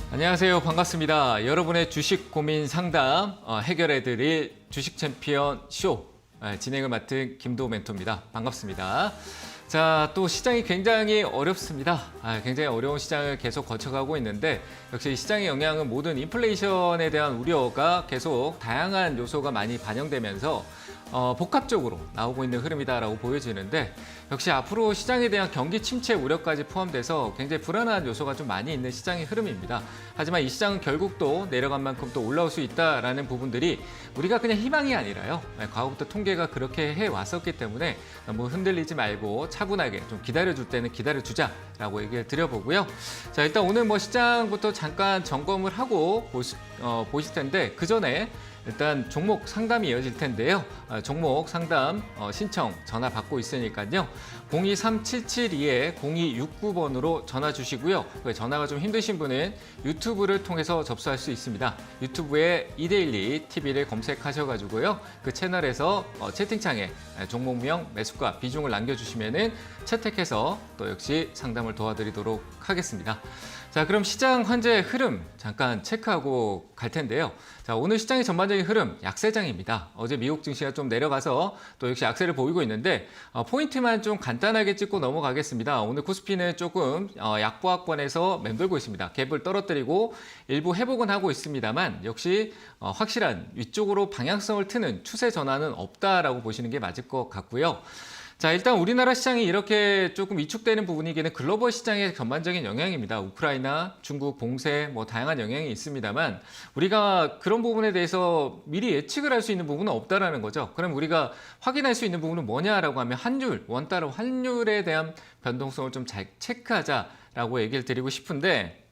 안녕하세요. 반갑습니다. 여러분의 주식 고민 상담 해결해드릴 주식 챔피언 쇼 진행을 맡은 김도우 멘토입니다. 반갑습니다. 자, 또 시장이 굉장히 어렵습니다. 굉장히 어려운 시장을 계속 거쳐가고 있는데 역시 시장의 영향은 모든 인플레이션에 대한 우려가 계속 다양한 요소가 많이 반영되면서 복합적으로 나오고 있는 흐름이다라고 보여지는데 역시 앞으로 시장에 대한 경기 침체 우려까지 포함돼서 굉장히 불안한 요소가 좀 많이 있는 시장의 흐름입니다. 하지만 이 시장은 결국 또 내려간 만큼 또 올라올 수 있다라는 부분들이 우리가 그냥 희망이 아니라요. 과거부터 통계가 그렇게 해왔었기 때문에 너무 흔들리지 말고 차분하게 좀 기다려줄 때는 기다려주자라고 얘기를 드려보고요. 자, 일단 오늘 시장부터 잠깐 점검을 하고 보실 텐데 그 전에 일단 종목 상담이 이어질 텐데요. 종목 상담 신청 전화 받고 있으니까요. 023-772-0269번으로 전화 주시고요. 전화가 좀 힘드신 분은 유튜브를 통해서 접수할 수 있습니다. 유튜브에 이데일리 TV를 검색하셔가지고요. 그 채널에서 채팅창에 종목명, 매수가, 비중을 남겨주시면은 채택해서 또 역시 상담을 도와드리도록 하겠습니다. 자, 그럼 시장 현재 흐름 잠깐 체크하고 갈 텐데요. 자, 오늘 시장의 전반적인 흐름 약세장입니다. 어제 미국 증시가 좀 내려가서 또 역시 약세를 보이고 있는데 포인트만 좀 간단하게 찍고 넘어가겠습니다. 오늘 코스피는 조금 약보합권에서 맴돌고 있습니다. 갭을 떨어뜨리고 일부 회복은 하고 있습니다만 역시 확실한 위쪽으로 방향성을 트는 추세 전환은 없다라고 보시는 게 맞을 것 같고요. 자, 일단 우리나라 시장이 이렇게 조금 위축되는 부분이기는 글로벌 시장의 전반적인 영향입니다. 우크라이나, 중국 봉쇄, 다양한 영향이 있습니다만 우리가 그런 부분에 대해서 미리 예측을 할 수 있는 부분은 없다라는 거죠. 그럼 우리가 확인할 수 있는 부분은 뭐냐라고 하면 환율, 원달러 환율에 대한 변동성을 좀 잘 체크하자라고 얘기를 드리고 싶은데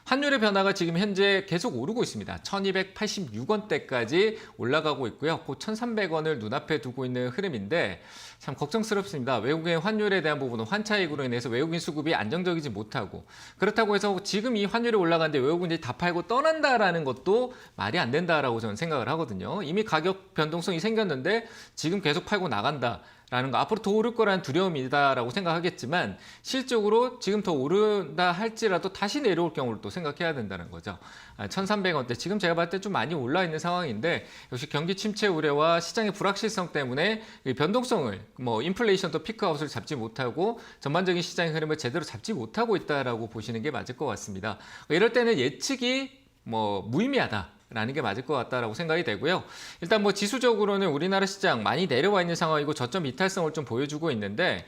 환율의 변화가 지금 현재 계속 오르고 있습니다. 1286원대까지 올라가고 있고요. 곧 1300원을 눈앞에 두고 있는 흐름인데 참 걱정스럽습니다. 외국인 환율에 대한 부분은 환차익으로 인해서 외국인 수급이 안정적이지 못하고 그렇다고 해서 지금 이 환율이 올라가는데 외국인들이 다 팔고 떠난다라는 것도 말이 안 된다라고 저는 생각을 하거든요. 이미 가격 변동성이 생겼는데 지금 계속 팔고 나간다. 라는 거 앞으로 더 오를 거라는 두려움이다라고 생각하겠지만 실적으로 지금 더 오른다 할지라도 다시 내려올 경우를 또 생각해야 된다는 거죠. 1300원대 지금 제가 봤을 때 좀 많이 올라 있는 상황인데 역시 경기 침체 우려와 시장의 불확실성 때문에 변동성을 인플레이션도 피크아웃을 잡지 못하고 전반적인 시장의 흐름을 제대로 잡지 못하고 있다라고 보시는 게 맞을 것 같습니다. 이럴 때는 예측이 무의미하다. 라는 게 맞을 것 같다라고 생각이 되고요. 일단 지수적으로는 우리나라 시장 많이 내려와 있는 상황이고 저점 이탈성을 좀 보여주고 있는데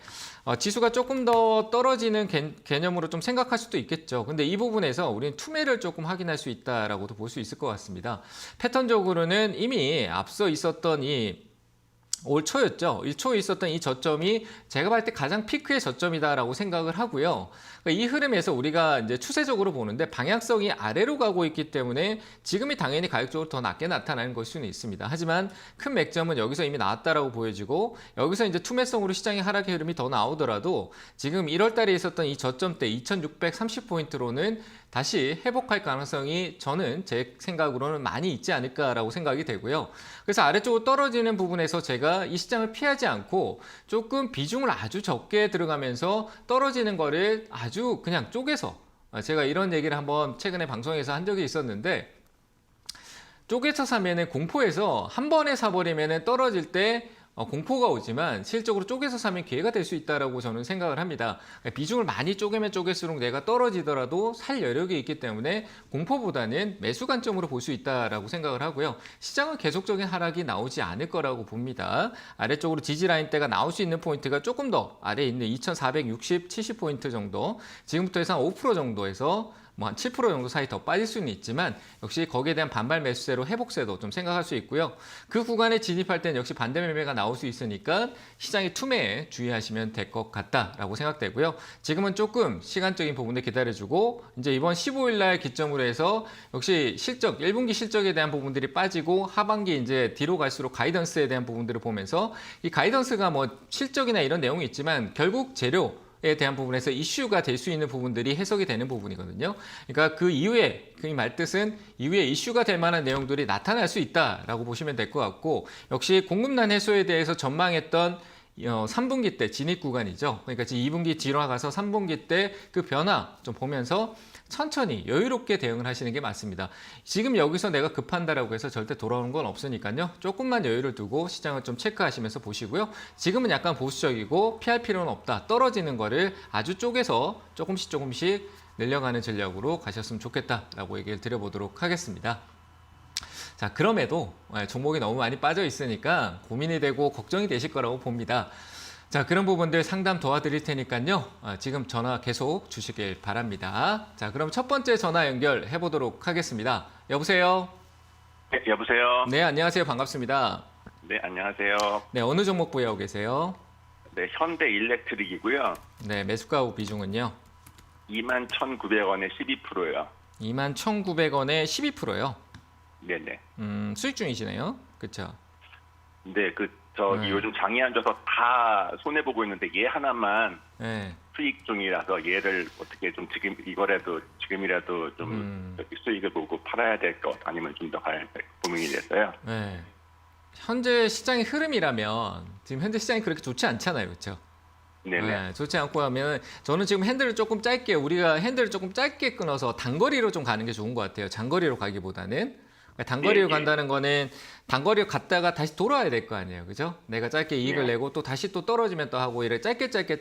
지수가 조금 더 떨어지는 개념으로 좀 생각할 수도 있겠죠. 근데 이 부분에서 우리는 투매를 조금 확인할 수 있다라고도 볼 수 있을 것 같습니다. 패턴적으로는 이미 앞서 있었던 올 초였죠. 올 초에 있었던 이 저점이 제가 봤을 때 가장 피크의 저점이다라고 생각을 하고요. 이 흐름에서 우리가 이제 추세적으로 보는데 방향성이 아래로 가고 있기 때문에 지금이 당연히 가격적으로 더 낮게 나타나는 걸 수는 있습니다. 하지만 큰 맥점은 여기서 이미 나왔다라고 보여지고 여기서 이제 투매성으로 시장의 하락의 흐름이 더 나오더라도 지금 1월 달에 있었던 이 저점대 2630포인트로는 다시 회복할 가능성이 저는 제 생각으로는 많이 있지 않을까라고 생각이 되고요. 그래서 아래쪽으로 떨어지는 부분에서 제가 이 시장을 피하지 않고 조금 비중을 아주 적게 들어가면서 떨어지는 거를 아주 그냥 쪼개서 제가 이런 얘기를 한번 최근에 방송에서 한 적이 있었는데 쪼개서 사면은 공포에서 한 번에 사버리면은 떨어질 때 공포가 오지만 실적으로 쪼개서 사면 기회가 될 수 있다라고 저는 생각을 합니다. 비중을 많이 쪼개면 쪼갤수록 내가 떨어지더라도 살 여력이 있기 때문에 공포보다는 매수 관점으로 볼 수 있다라고 생각을 하고요. 시장은 계속적인 하락이 나오지 않을 거라고 봅니다. 아래쪽으로 지지라인대가 나올 수 있는 포인트가 조금 더 아래에 있는 2460, 70포인트 정도 지금부터 해서 한 5% 정도에서 한 7% 정도 사이 더 빠질 수는 있지만 역시 거기에 대한 반발 매수세로 회복세도 좀 생각할 수 있고요. 그 구간에 진입할 때는 역시 반대 매매가 나올 수 있으니까 시장의 투매에 주의하시면 될 것 같다라고 생각되고요. 지금은 조금 시간적인 부분에 기다려주고 이제 이번 15일 날 기점으로 해서 역시 실적 1분기 실적에 대한 부분들이 빠지고 하반기 이제 뒤로 갈수록 가이던스에 대한 부분들을 보면서 이 가이던스가 실적이나 이런 내용이 있지만 결국 재료 에 대한 부분에서 이슈가 될 수 있는 부분들이 해석이 되는 부분이거든요. 그러니까 그 이후에 그 말뜻은 이후에 이슈가 될 만한 내용들이 나타날 수 있다라고 보시면 될 것 같고 역시 공급난 해소에 대해서 전망했던 3분기 때 진입 구간이죠. 그러니까 지금 2분기 뒤로 가서 3분기 때 그 변화 좀 보면서 천천히 여유롭게 대응을 하시는 게 맞습니다. 지금 여기서 내가 급한다라고 해서 절대 돌아오는 건 없으니까요. 조금만 여유를 두고 시장을 좀 체크하시면서 보시고요. 지금은 약간 보수적이고 피할 필요는 없다. 떨어지는 거를 아주 쪼개서 조금씩 늘려가는 전략으로 가셨으면 좋겠다라고 얘기를 드려보도록 하겠습니다. 자, 그럼에도 종목이 너무 많이 빠져 있으니까 고민이 되고 걱정이 되실 거라고 봅니다. 자, 그런 부분들 상담 도와드릴 테니까요. 지금 전화 계속 주시길 바랍니다. 자, 그럼 첫 번째 전화 연결해 보도록 하겠습니다. 여보세요? 네, 여보세요? 네, 안녕하세요. 반갑습니다. 네, 안녕하세요. 네, 어느 종목 보유하고 계세요? 네, 현대 일렉트릭이고요. 네, 매수가 비중은요? 21,900원에 12%요. 21,900원에 12%요? 네네. 수익 중이시네요. 그렇죠? 네, 네. 요즘 장이 안 좋아서 다 손해보고 있는데 얘 하나만 네. 수익 중이라서 얘를 어떻게 좀 지금이라도 좀 수익을 보고 팔아야 될 것 아니면 좀 더 가야 될 고민이 됐어요. 네. 현재 시장의 흐름이라면 지금 현재 시장이 그렇게 좋지 않잖아요. 그렇죠? 네네. 네, 좋지 않고 하면 저는 지금 핸들을 조금 짧게 우리가 핸들을 조금 짧게 끊어서 단거리로 좀 가는 게 좋은 것 같아요. 장거리로 가기보다는. 단거리로 예, 예. 간다는 거는 단거리로 갔다가 다시 돌아와야 될 거 아니에요. 그죠? 내가 짧게 이익을 네. 내고 또 다시 또 떨어지면 또 하고 이렇게 짧게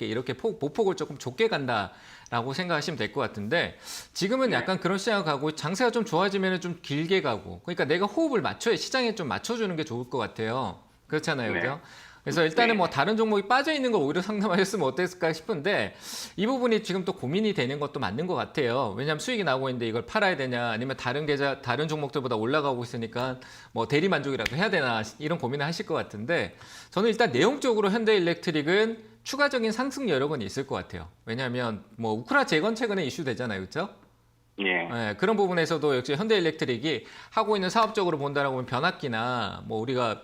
이렇게 보폭을 조금 좁게 간다라고 생각하시면 될 것 같은데 지금은 네. 약간 그런 시장을 가고 장세가 좀 좋아지면 좀 길게 가고 그러니까 내가 호흡을 맞춰야 시장에 좀 맞춰주는 게 좋을 것 같아요. 그렇잖아요. 네. 그죠? 그래서 일단은 네. 뭐 다른 종목이 빠져 있는 거 오히려 상담하셨으면 어땠을까 싶은데 이 부분이 지금 또 고민이 되는 것도 맞는 것 같아요. 왜냐하면 수익이 나오고 있는데 이걸 팔아야 되냐 아니면 다른 종목들보다 올라가고 있으니까 뭐 대리 만족이라도 해야 되나 이런 고민을 하실 것 같은데 저는 일단 내용적으로 현대일렉트릭은 추가적인 상승 여력은 있을 것 같아요. 왜냐하면 뭐 우크라 재건 최근에 이슈 되잖아요. 그렇죠? 예. 네, 그런 부분에서도 역시 현대일렉트릭이 하고 있는 사업적으로 본다라고 하면 변압기나 뭐 우리가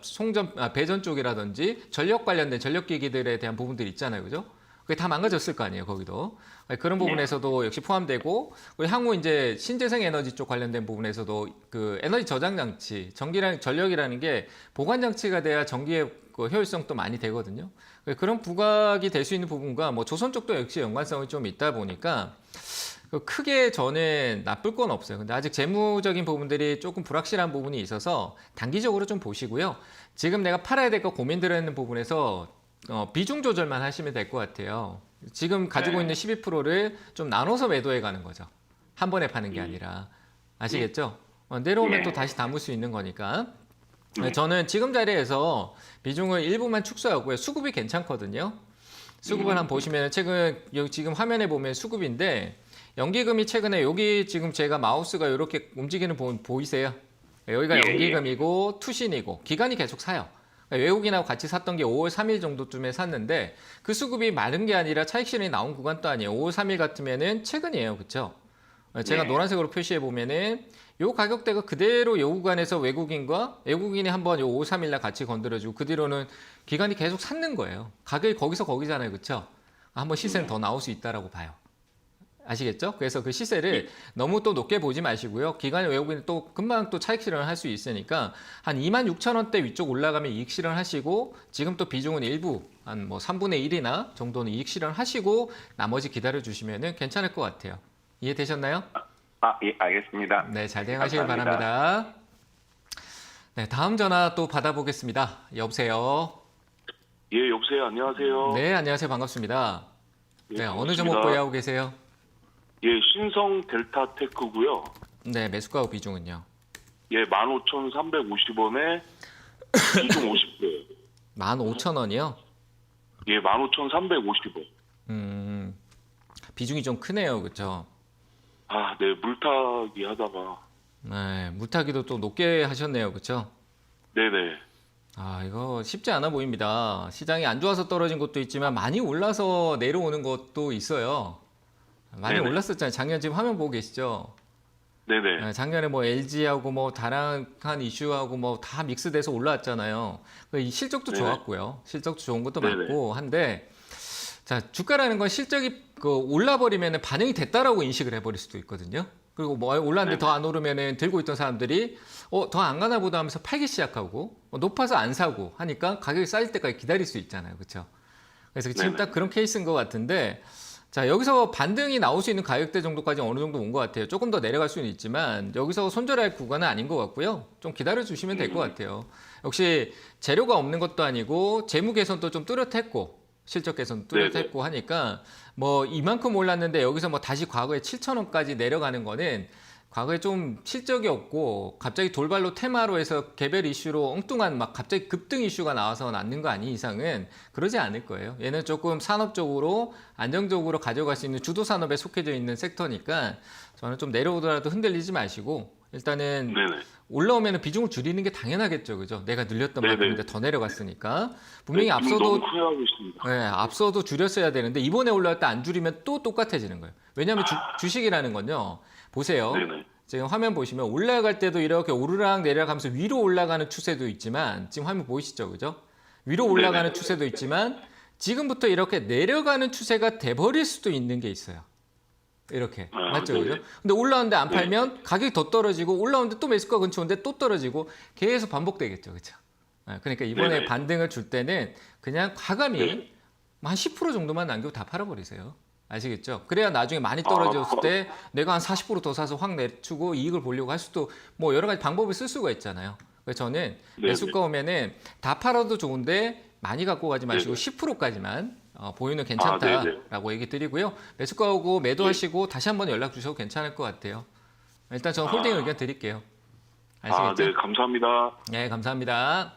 배전 쪽이라든지 전력 관련된 전력기기들에 대한 부분들이 있잖아요, 그죠? 그게 다 망가졌을 거 아니에요, 거기도. 그런 부분에서도 역시 포함되고 우리 향후 이제 신재생 에너지 쪽 관련된 부분에서도 그 에너지 저장 장치, 전기랑 전력이라는 게 보관 장치가 돼야 전기의 그 효율성도 많이 되거든요. 그런 부각이 될 수 있는 부분과 뭐 조선 쪽도 역시 연관성이 좀 있다 보니까. 크게 저는 나쁠 건 없어요. 근데 아직 재무적인 부분들이 조금 불확실한 부분이 있어서 단기적으로 좀 보시고요. 지금 내가 팔아야 될 거 고민되는 부분에서 비중 조절만 하시면 될 것 같아요. 지금 가지고 네. 있는 12%를 좀 나눠서 매도해 가는 거죠. 한 번에 파는 게 아니라. 아시겠죠? 내려오면 예. 또 다시 담을 수 있는 거니까. 네. 저는 지금 자리에서 비중을 일부만 축소하고요. 수급이 괜찮거든요. 수급을 한번 보시면 여기 지금 화면에 보면 수급인데 연기금이 최근에 여기 지금 제가 마우스가 이렇게 움직이는 부분 보이세요? 여기가 예, 연기금이고 투신이고 기간이 계속 사요. 그러니까 외국인하고 같이 샀던 게 5월 3일 정도쯤에 샀는데 그 수급이 마른 게 아니라 차익 실현이 나온 구간도 아니에요. 5월 3일 같으면은 최근이에요. 그렇죠? 제가 네. 노란색으로 표시해 보면은 요 가격대가 그대로 요 구간에서 외국인이 한번 요 5월 3일 날 같이 건드려주고 그 뒤로는 기간이 계속 샀는 거예요. 가격이 거기서 거기잖아요. 그렇죠? 한번 시세는 더 나올 수 있다라고 봐요. 아시겠죠? 그래서 그 시세를 너무 또 높게 보지 마시고요. 기간이 외국인은 또 금방 또 차익 실현을 할 수 있으니까 한 26,000원대 위쪽 올라가면 이익 실현하시고 지금 또 비중은 일부 한 뭐 3분의 1이나 정도는 이익 실현하시고 나머지 기다려 주시면은 괜찮을 것 같아요. 이해되셨나요? 예, 알겠습니다. 네, 잘 대응하시길 감사합니다. 바랍니다. 네, 다음 전화 또 받아보겠습니다. 여보세요? 예, 여보세요. 안녕하세요. 네, 안녕하세요. 반갑습니다. 예, 네, 어느 반갑습니다. 종목 보유하고 계세요? 예, 신성 델타테크고요. 네, 매수가 비중은요? 예, 15,350원에 비중 50%예요. 15,000원이요? 예, 15,350원. 비중이 좀 크네요. 그렇죠? 아, 네, 물타기 하다가 네, 물타기도 또 높게 하셨네요. 그렇죠? 네네. 아, 이거 쉽지 않아 보입니다. 시장이 안 좋아서 떨어진 것도 있지만 많이 올라서 내려오는 것도 있어요. 많이 네네. 올랐었잖아요. 작년 지금 화면 보고 계시죠? 네네. 네, 작년에 뭐 LG하고 뭐 다양한 이슈하고 뭐 다 믹스돼서 올라왔잖아요. 이 실적도 네네. 좋았고요. 실적도 좋은 것도 네네. 많고 한데 자, 주가라는 건 실적이 올라버리면 반영이 됐다라고 인식을 해버릴 수도 있거든요. 그리고 뭐 올랐는데 네네. 더 안 오르면은 들고 있던 사람들이 더 안 가나 보다 하면서 팔기 시작하고 높아서 안 사고 하니까 가격이 쌓일 때까지 기다릴 수 있잖아요. 그렇죠? 그래서 지금 네네. 딱 그런 케이스인 것 같은데 자, 여기서 반등이 나올 수 있는 가격대 정도까지 어느 정도 온 것 같아요. 조금 더 내려갈 수는 있지만 여기서 손절할 구간은 아닌 것 같고요. 좀 기다려 주시면 될 것 같아요. 역시 재료가 없는 것도 아니고 재무 개선도 좀 뚜렷했고 실적 개선 뚜렷했고 하니까 뭐 이만큼 올랐는데 여기서 뭐 다시 과거에 7,000원까지 내려가는 거는 과거에 좀 실적이 없고 갑자기 돌발로 테마로 해서 개별 이슈로 엉뚱한 막 갑자기 급등 이슈가 나와서 낳는 거 아닌 이상은 그러지 않을 거예요. 얘는 조금 산업적으로 안정적으로 가져갈 수 있는 주도 산업에 속해져 있는 섹터니까 저는 좀 내려오더라도 흔들리지 마시고 일단은 네네. 올라오면 비중을 줄이는 게 당연하겠죠. 그죠? 내가 늘렸던 네네. 만큼인데 더 내려갔으니까 분명히 지금 앞서도 너무 후회하고 있습니다. 네, 앞서도 줄였어야 되는데 이번에 올라갈 때 안 줄이면 또 똑같아지는 거예요. 왜냐하면 주식이라는 건요. 보세요. 네네. 지금 화면 보시면 올라갈 때도 이렇게 오르락 내리락 하면서 위로 올라가는 추세도 있지만 지금 화면 보이시죠? 그죠? 위로 올라가는 네네. 추세도 있지만 지금부터 이렇게 내려가는 추세가 돼버릴 수도 있는 게 있어요. 이렇게. 맞죠? 네네. 그죠? 근데 올라오는데 안 네. 팔면 가격이 더 떨어지고 올라오는데 또 매수가 근처 오는데 또 떨어지고 계속 반복되겠죠. 그죠? 그러니까 이번에 네네. 반등을 줄 때는 그냥 과감히 네. 한 10% 정도만 남기고 다 팔아버리세요. 아시겠죠? 그래야 나중에 많이 떨어졌을 때 내가 한 40%더 사서 확 내추고 이익을 보려고 할 수도 뭐 여러 가지 방법을 쓸 수가 있잖아요. 그래서 저는 네네. 매수가 오면은 다 팔아도 좋은데 많이 갖고 가지 마시고 10%까지만 보유는 괜찮다라고 얘기 드리고요. 매수가 오고 매도하시고 다시 한번 연락 주셔도 괜찮을 것 같아요. 일단 저는 홀딩 의견 드릴게요. 아시겠죠? 네, 감사합니다. 네, 감사합니다.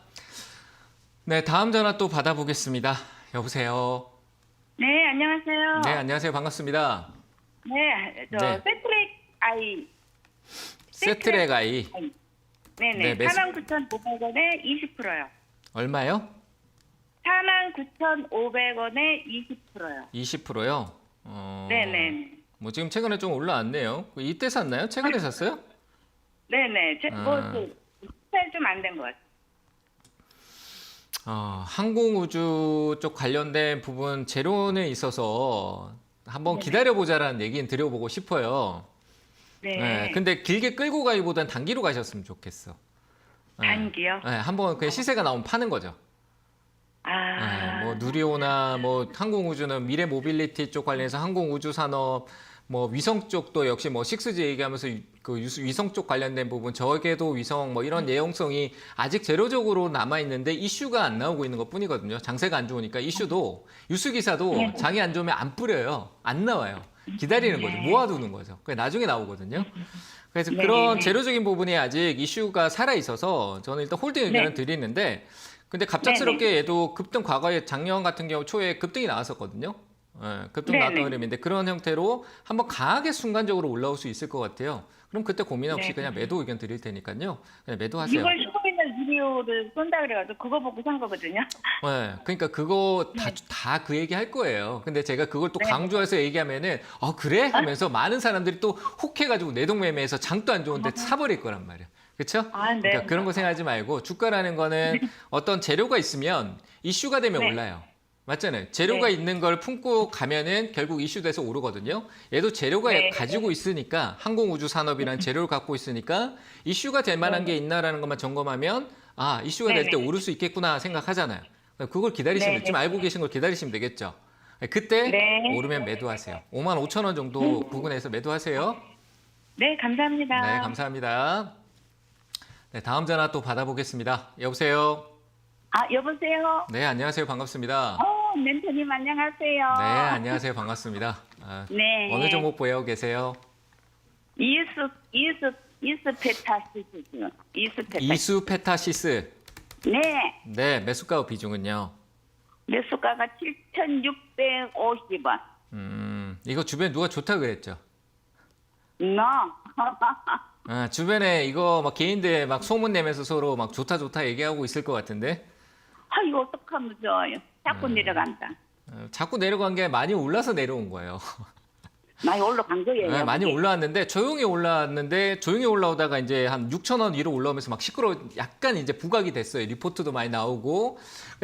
네, 다음 전화 또 받아보겠습니다. 여보세요. 네, 안녕하세요. 네, 안녕하세요. 반갑습니다. 네, 저 네. 세트랙 아이. 세트랙 아이. 네네. 네, 매수- 49,500원에 20%요. 얼마요? 49,500원에 20%요. 20%요? 네네. 뭐 지금 최근에 좀 올라왔네요. 이때 샀나요? 최근에 샀어요? 네네. 뭐, 좀 안 된 것 같아요. 항공우주 쪽 관련된 부분 재료는 있어서 한번 기다려보자라는 얘기는 드려보고 싶어요. 네. 네, 근데 길게 끌고 가기보단 단기로 가셨으면 좋겠어. 네. 단기요? 네, 한번 그냥 시세가 나오면 파는 거죠. 아. 뭐 누리호나 뭐 항공우주는 미래 모빌리티 쪽 관련해서 항공우주 산업, 뭐 위성 쪽도 역시 뭐 6G 얘기하면서 그 위성 쪽 관련된 부분, 저궤도 위성 뭐 이런 예용성이 아직 제로적으로 남아 있는데 이슈가 안 나오고 있는 것뿐이거든요. 장세가 안 좋으니까 이슈도 뉴스 기사도 장이 안 좋으면 안 뿌려요, 안 나와요. 기다리는 거죠, 모아두는 거죠. 그게 나중에 나오거든요. 그래서 그런 재료적인 부분이 아직 이슈가 살아 있어서 저는 일단 홀딩 의견을 드리는데, 근데 갑작스럽게 얘도 급등, 과거에 작년 같은 경우 초에 급등이 나왔었거든요. 급등 나왔던 흐름인데 그런 형태로 한번 강하게 순간적으로 올라올 수 있을 것 같아요. 그럼 그때 고민 없이 그냥 매도 의견 드릴 테니까요. 그냥 매도하세요. 6월 15일날 유리호를 쏜다 그래가지고 그거 보고 산 거거든요. 네, 그러니까 그거 다 그 얘기 할 거예요. 근데 제가 그걸 또 강조해서 얘기하면은 그래? 하면서 많은 사람들이 또 혹 해가지고 내동매매해서 장도 안 좋은데 사버릴 거란 말이에요. 그렇죠? 아, 네. 그러니까 그런 거 생각하지 말고 주가라는 거는 어떤 재료가 있으면 이슈가 되면 올라요. 맞잖아요. 재료가 있는 걸 품고 가면은 결국 이슈돼서 오르거든요. 얘도 재료가 가지고 있으니까, 항공우주 산업이라는 재료를 갖고 있으니까 이슈가 될 만한 게 있나라는 것만 점검하면 이슈가 될 때 오를 수 있겠구나 생각하잖아요. 그걸 기다리시면 지금 알고 계신 걸 기다리시면 되겠죠. 그때 오르면 매도하세요. 55,000원 정도 부근에서 매도하세요. 네, 감사합니다. 네, 감사합니다. 네, 다음 전화 또 받아보겠습니다. 여보세요. 여보세요? 네, 안녕하세요. 반갑습니다. 멘토님 안녕하세요. 네, 안녕하세요. 반갑습니다. 네. 어느 종목 보유하고 계세요? 이스페타시스. 이수페타시스. 네. 네, 매수가 비중은요? 매수가가 7,650원. 이거 주변에 누가 좋다 그랬죠? 너. 주변에 이거 막 개인들 막 소문 내면서 서로 막 좋다 얘기하고 있을 것 같은데? 이거 어떡하면 좋아요. 자꾸 내려간다. 자꾸 내려간 게 많이 올라서 내려온 거예요. 많이 올라간 거예요. 네, 많이 올라왔는데 조용히 올라오다가 이제 한 6,000원 위로 올라오면서 막 약간 이제 부각이 됐어요. 리포트도 많이 나오고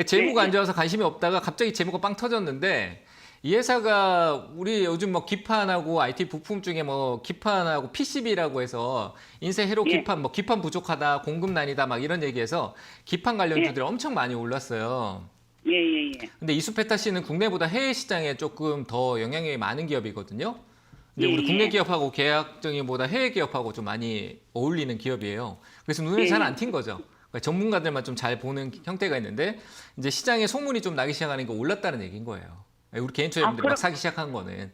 재무가 안 좋아서 관심이 없다가 갑자기 재무가 빵 터졌는데, 이 회사가 우리 요즘 뭐 기판하고 IT 부품 중에 뭐 기판하고 PCB라고 해서 인쇄 회로 기판, 뭐 기판 부족하다, 공급난이다 막 이런 얘기해서 기판 관련주들이 엄청 많이 올랐어요. 예, 예, 예. 근데 이수페타씨는 국내보다 해외 시장에 조금 더 영향력이 많은 기업이거든요. 근데 우리 예, 국내 예. 기업하고 계약적인보다 해외 기업하고 좀 많이 어울리는 기업이에요. 그래서 눈에 예. 잘 안 튄 거죠. 그러니까 전문가들만 좀 잘 보는 형태가 있는데 이제 시장에 소문이 좀 나기 시작하는 게 올랐다는 얘기인 거예요. 우리 개인 투자자분들이 막 사기 시작한 거는.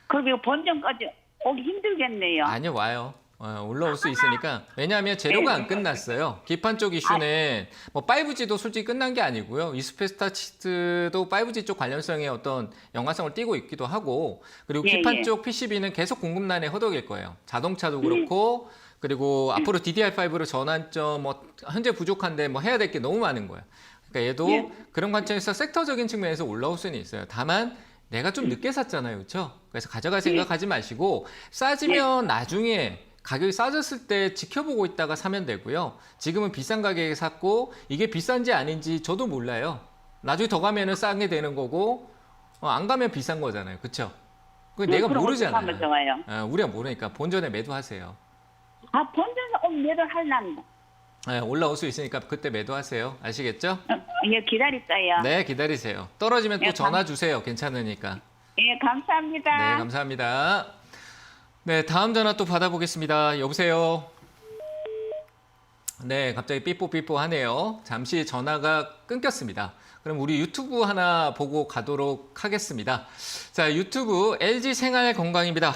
그리고 본전까지 오기 힘들겠네요. 아니요, 와요. 올라올 수 있으니까. 왜냐하면 재료가 안 끝났어요. 기판 쪽 이슈는 뭐 5G도 솔직히 끝난 게 아니고요. 이수페스타치스도 5G 쪽 관련성의 어떤 연관성을 띠고 있기도 하고, 그리고 예, 기판 예. 쪽 PCB는 계속 공급난에 허덕일 거예요. 자동차도 그렇고, 그리고 앞으로 DDR5로 전환점 뭐 현재 부족한데 뭐 해야 될 게 너무 많은 거예요. 그러니까 얘도 예. 그런 관점에서 섹터적인 측면에서 올라올 수는 있어요. 다만 내가 좀 늦게 샀잖아요, 그렇죠? 그래서 가져갈 생각하지 마시고 싸지면 나중에 가격이 싸졌을 때 지켜보고 있다가 사면 되고요. 지금은 비싼 가격에 샀고 이게 비싼지 아닌지 저도 몰라요. 나중에 더 가면은 싸게 되는 거고 안 가면 비싼 거잖아요, 그렇죠? 그 내가 그럼 모르잖아요. 어떻게 하면 좋아요? 우리가 모르니까 본전에 매도하세요. 아, 본전에서 매도를 할란다. 올라올 수 있으니까 그때 매도하세요. 아시겠죠? 예, 기다릴까요? 네, 기다리세요. 떨어지면 또 네, 전화 주세요. 괜찮으니까. 예, 감사합니다. 네, 감사합니다. 네, 다음 전화 또 받아보겠습니다. 여보세요? 네, 갑자기 삐뽀삐뽀 하네요. 잠시 전화가 끊겼습니다. 그럼 우리 유튜브 하나 보고 가도록 하겠습니다. 자, 유튜브 LG 생활 건강입니다.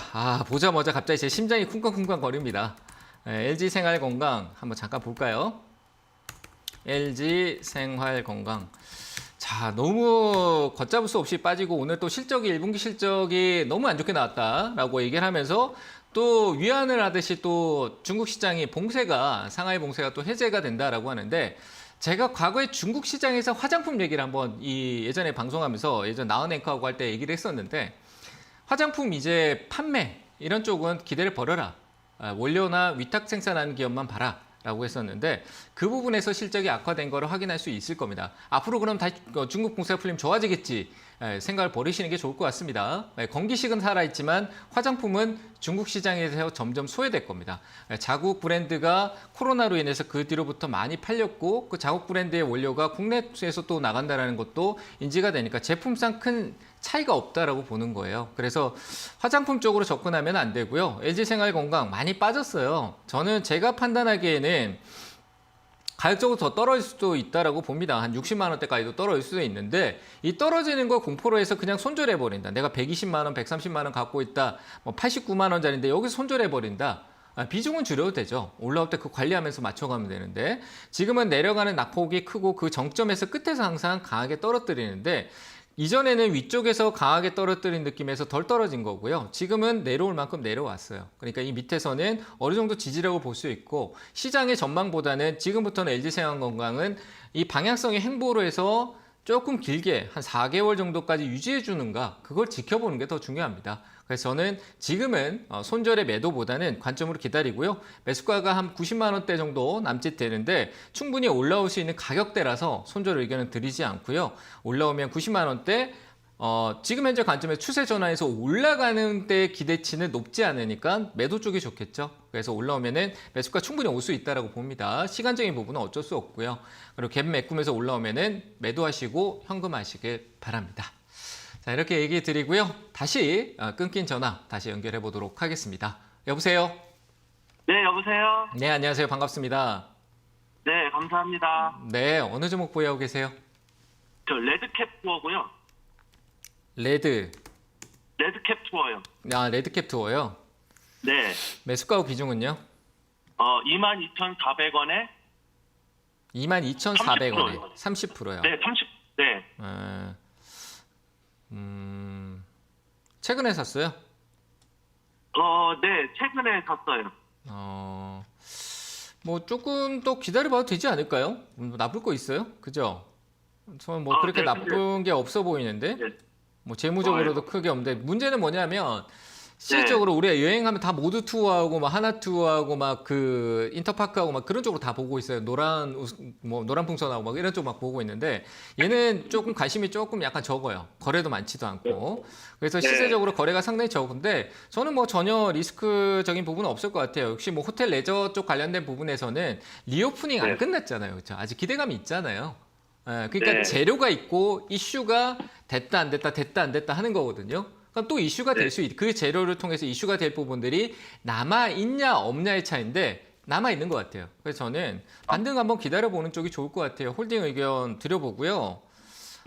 보자마자 갑자기 제 심장이 쿵쾅쿵쾅 거립니다. LG 생활 건강 한번 잠깐 볼까요? LG 생활 건강. 자, 너무 걷잡을 수 없이 빠지고 오늘 또 실적이 1분기 실적이 너무 안 좋게 나왔다라고 얘기를 하면서 또 위안을 하듯이 또 중국 시장이 봉쇄가 상하이 봉쇄가 또 해제가 된다라고 하는데 제가 과거에 중국 시장에서 화장품 얘기를 한번 예전에 방송하면서 예전 나은 앵커하고 할 때 얘기를 했었는데 화장품 이제 판매 이런 쪽은 기대를 벌여라. 원료나 위탁 생산하는 기업만 봐라. 라고 했었는데 그 부분에서 실적이 악화된 거를 확인할 수 있을 겁니다. 앞으로 그럼 다시 중국 봉쇄가 풀리면 좋아지겠지 생각을 버리시는 게 좋을 것 같습니다. 건기식은 살아있지만 화장품은 중국 시장에서 점점 소외될 겁니다. 자국 브랜드가 코로나로 인해서 그 뒤로부터 많이 팔렸고 그 자국 브랜드의 원료가 국내에서 또 나간다는 것도 인지가 되니까 제품상 큰 차이가 없다라고 보는 거예요. 그래서 화장품 쪽으로 접근하면 안 되고요. LG생활건강 많이 빠졌어요. 저는 제가 판단하기에는 가격적으로 더 떨어질 수도 있다라고 봅니다. 한 60만 원대까지도 떨어질 수도 있는데 이 떨어지는 걸 공포로 해서 그냥 손절해 버린다. 내가 120만 원, 130만 원 갖고 있다. 뭐 89만 원짜리인데 여기서 손절해 버린다. 비중은 줄여도 되죠. 올라올 때 그 관리하면서 맞춰가면 되는데 지금은 내려가는 낙폭이 크고 그 정점에서 끝에서 항상 강하게 떨어뜨리는데 이전에는 위쪽에서 강하게 떨어뜨린 느낌에서 덜 떨어진 거고요. 지금은 내려올 만큼 내려왔어요. 그러니까 이 밑에서는 어느 정도 지지라고 볼 수 있고 시장의 전망보다는 지금부터는 LG생활건강은 이 방향성의 행보로 해서 조금 길게 한 4개월 정도까지 유지해 주는가 그걸 지켜보는 게 더 중요합니다. 그래서 저는 지금은 손절의 매도보다는 관점으로 기다리고요. 매수가가 한 90만 원대 정도 남짓 되는데 충분히 올라올 수 있는 가격대라서 손절 의견은 드리지 않고요. 올라오면 90만 원대 지금 현재 관점에서 추세 전환에서 올라가는 데 기대치는 높지 않으니까 매도 쪽이 좋겠죠. 그래서 올라오면은 매수가 충분히 올 수 있다라고 봅니다. 시간적인 부분은 어쩔 수 없고요. 그리고 갭 메꾸면서 올라오면은 매도하시고 현금하시길 바랍니다. 자, 이렇게 얘기 드리고요. 다시 끊긴 전화 다시 연결해 보도록 하겠습니다. 여보세요? 네, 여보세요? 네, 안녕하세요. 반갑습니다. 네, 감사합니다. 네, 어느 종목 보유하고 계세요? 저 레드캡 투어고요. 레드캡 투어요. 레드캡 투어요? 네. 매수가와 비중은요? 22,400원에 22,400원에 30%요. 네, 30. 네. 최근에 샀어요? 네, 최근에 샀어요. 뭐 조금 더 기다려봐도 되지 않을까요? 나쁠 거 있어요? 그죠? 저는 뭐 그렇게 네, 나쁜 게 없어 보이는데 네. 뭐 재무적으로도 크게 없는데 문제는 뭐냐면 실질적으로 우리가 여행하면 다 모두 투어하고 막 하나 투어하고 막 그 인터파크하고 막 그런 쪽으로 다 보고 있어요. 노란 풍선하고 막 이런 쪽 막 보고 있는데 얘는 조금 관심이 조금 약간 적어요. 거래도 많지도 않고. 그래서 시세적으로 거래가 상당히 적은데 저는 뭐 전혀 리스크적인 부분은 없을 것 같아요. 역시 뭐 호텔 레저 쪽 관련된 부분에서는 리오프닝 안 끝났잖아요. 그렇죠? 아직 기대감이 있잖아요. 그러니까 네. 재료가 있고 이슈가 됐다 안 됐다 됐다 안 됐다 하는 거거든요. 그럼 또 이슈가 될 수 그 재료를 통해서 이슈가 될 부분들이 남아 있냐 없냐의 차이인데 남아 있는 것 같아요. 그래서 저는 반등 한번 기다려보는 쪽이 좋을 것 같아요. 홀딩 의견 드려보고요.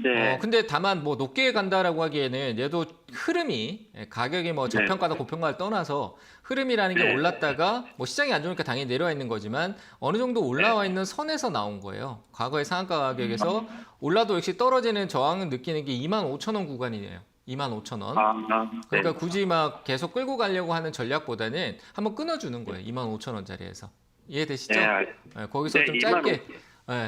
네. 근데 다만 뭐 높게 간다라고 하기에는 얘도 흐름이 가격이 뭐 저평가다 고평가를 떠나서 흐름이라는 게 네. 올랐다가 뭐 시장이 안 좋으니까 당연히 내려와 있는 거지만 어느 정도 올라와 있는 선에서 나온 거예요. 과거의 상한가 가격에서 올라도 역시 떨어지는 저항을 느끼는 게 25,000원 구간이에요. 25,000원. 그러니까 굳이 막 계속 끌고 가려고 하는 전략보다는 한번 끊어주는 거예요. 25,000원짜리에서. 이해되시죠? 거기서 네, 좀 짧게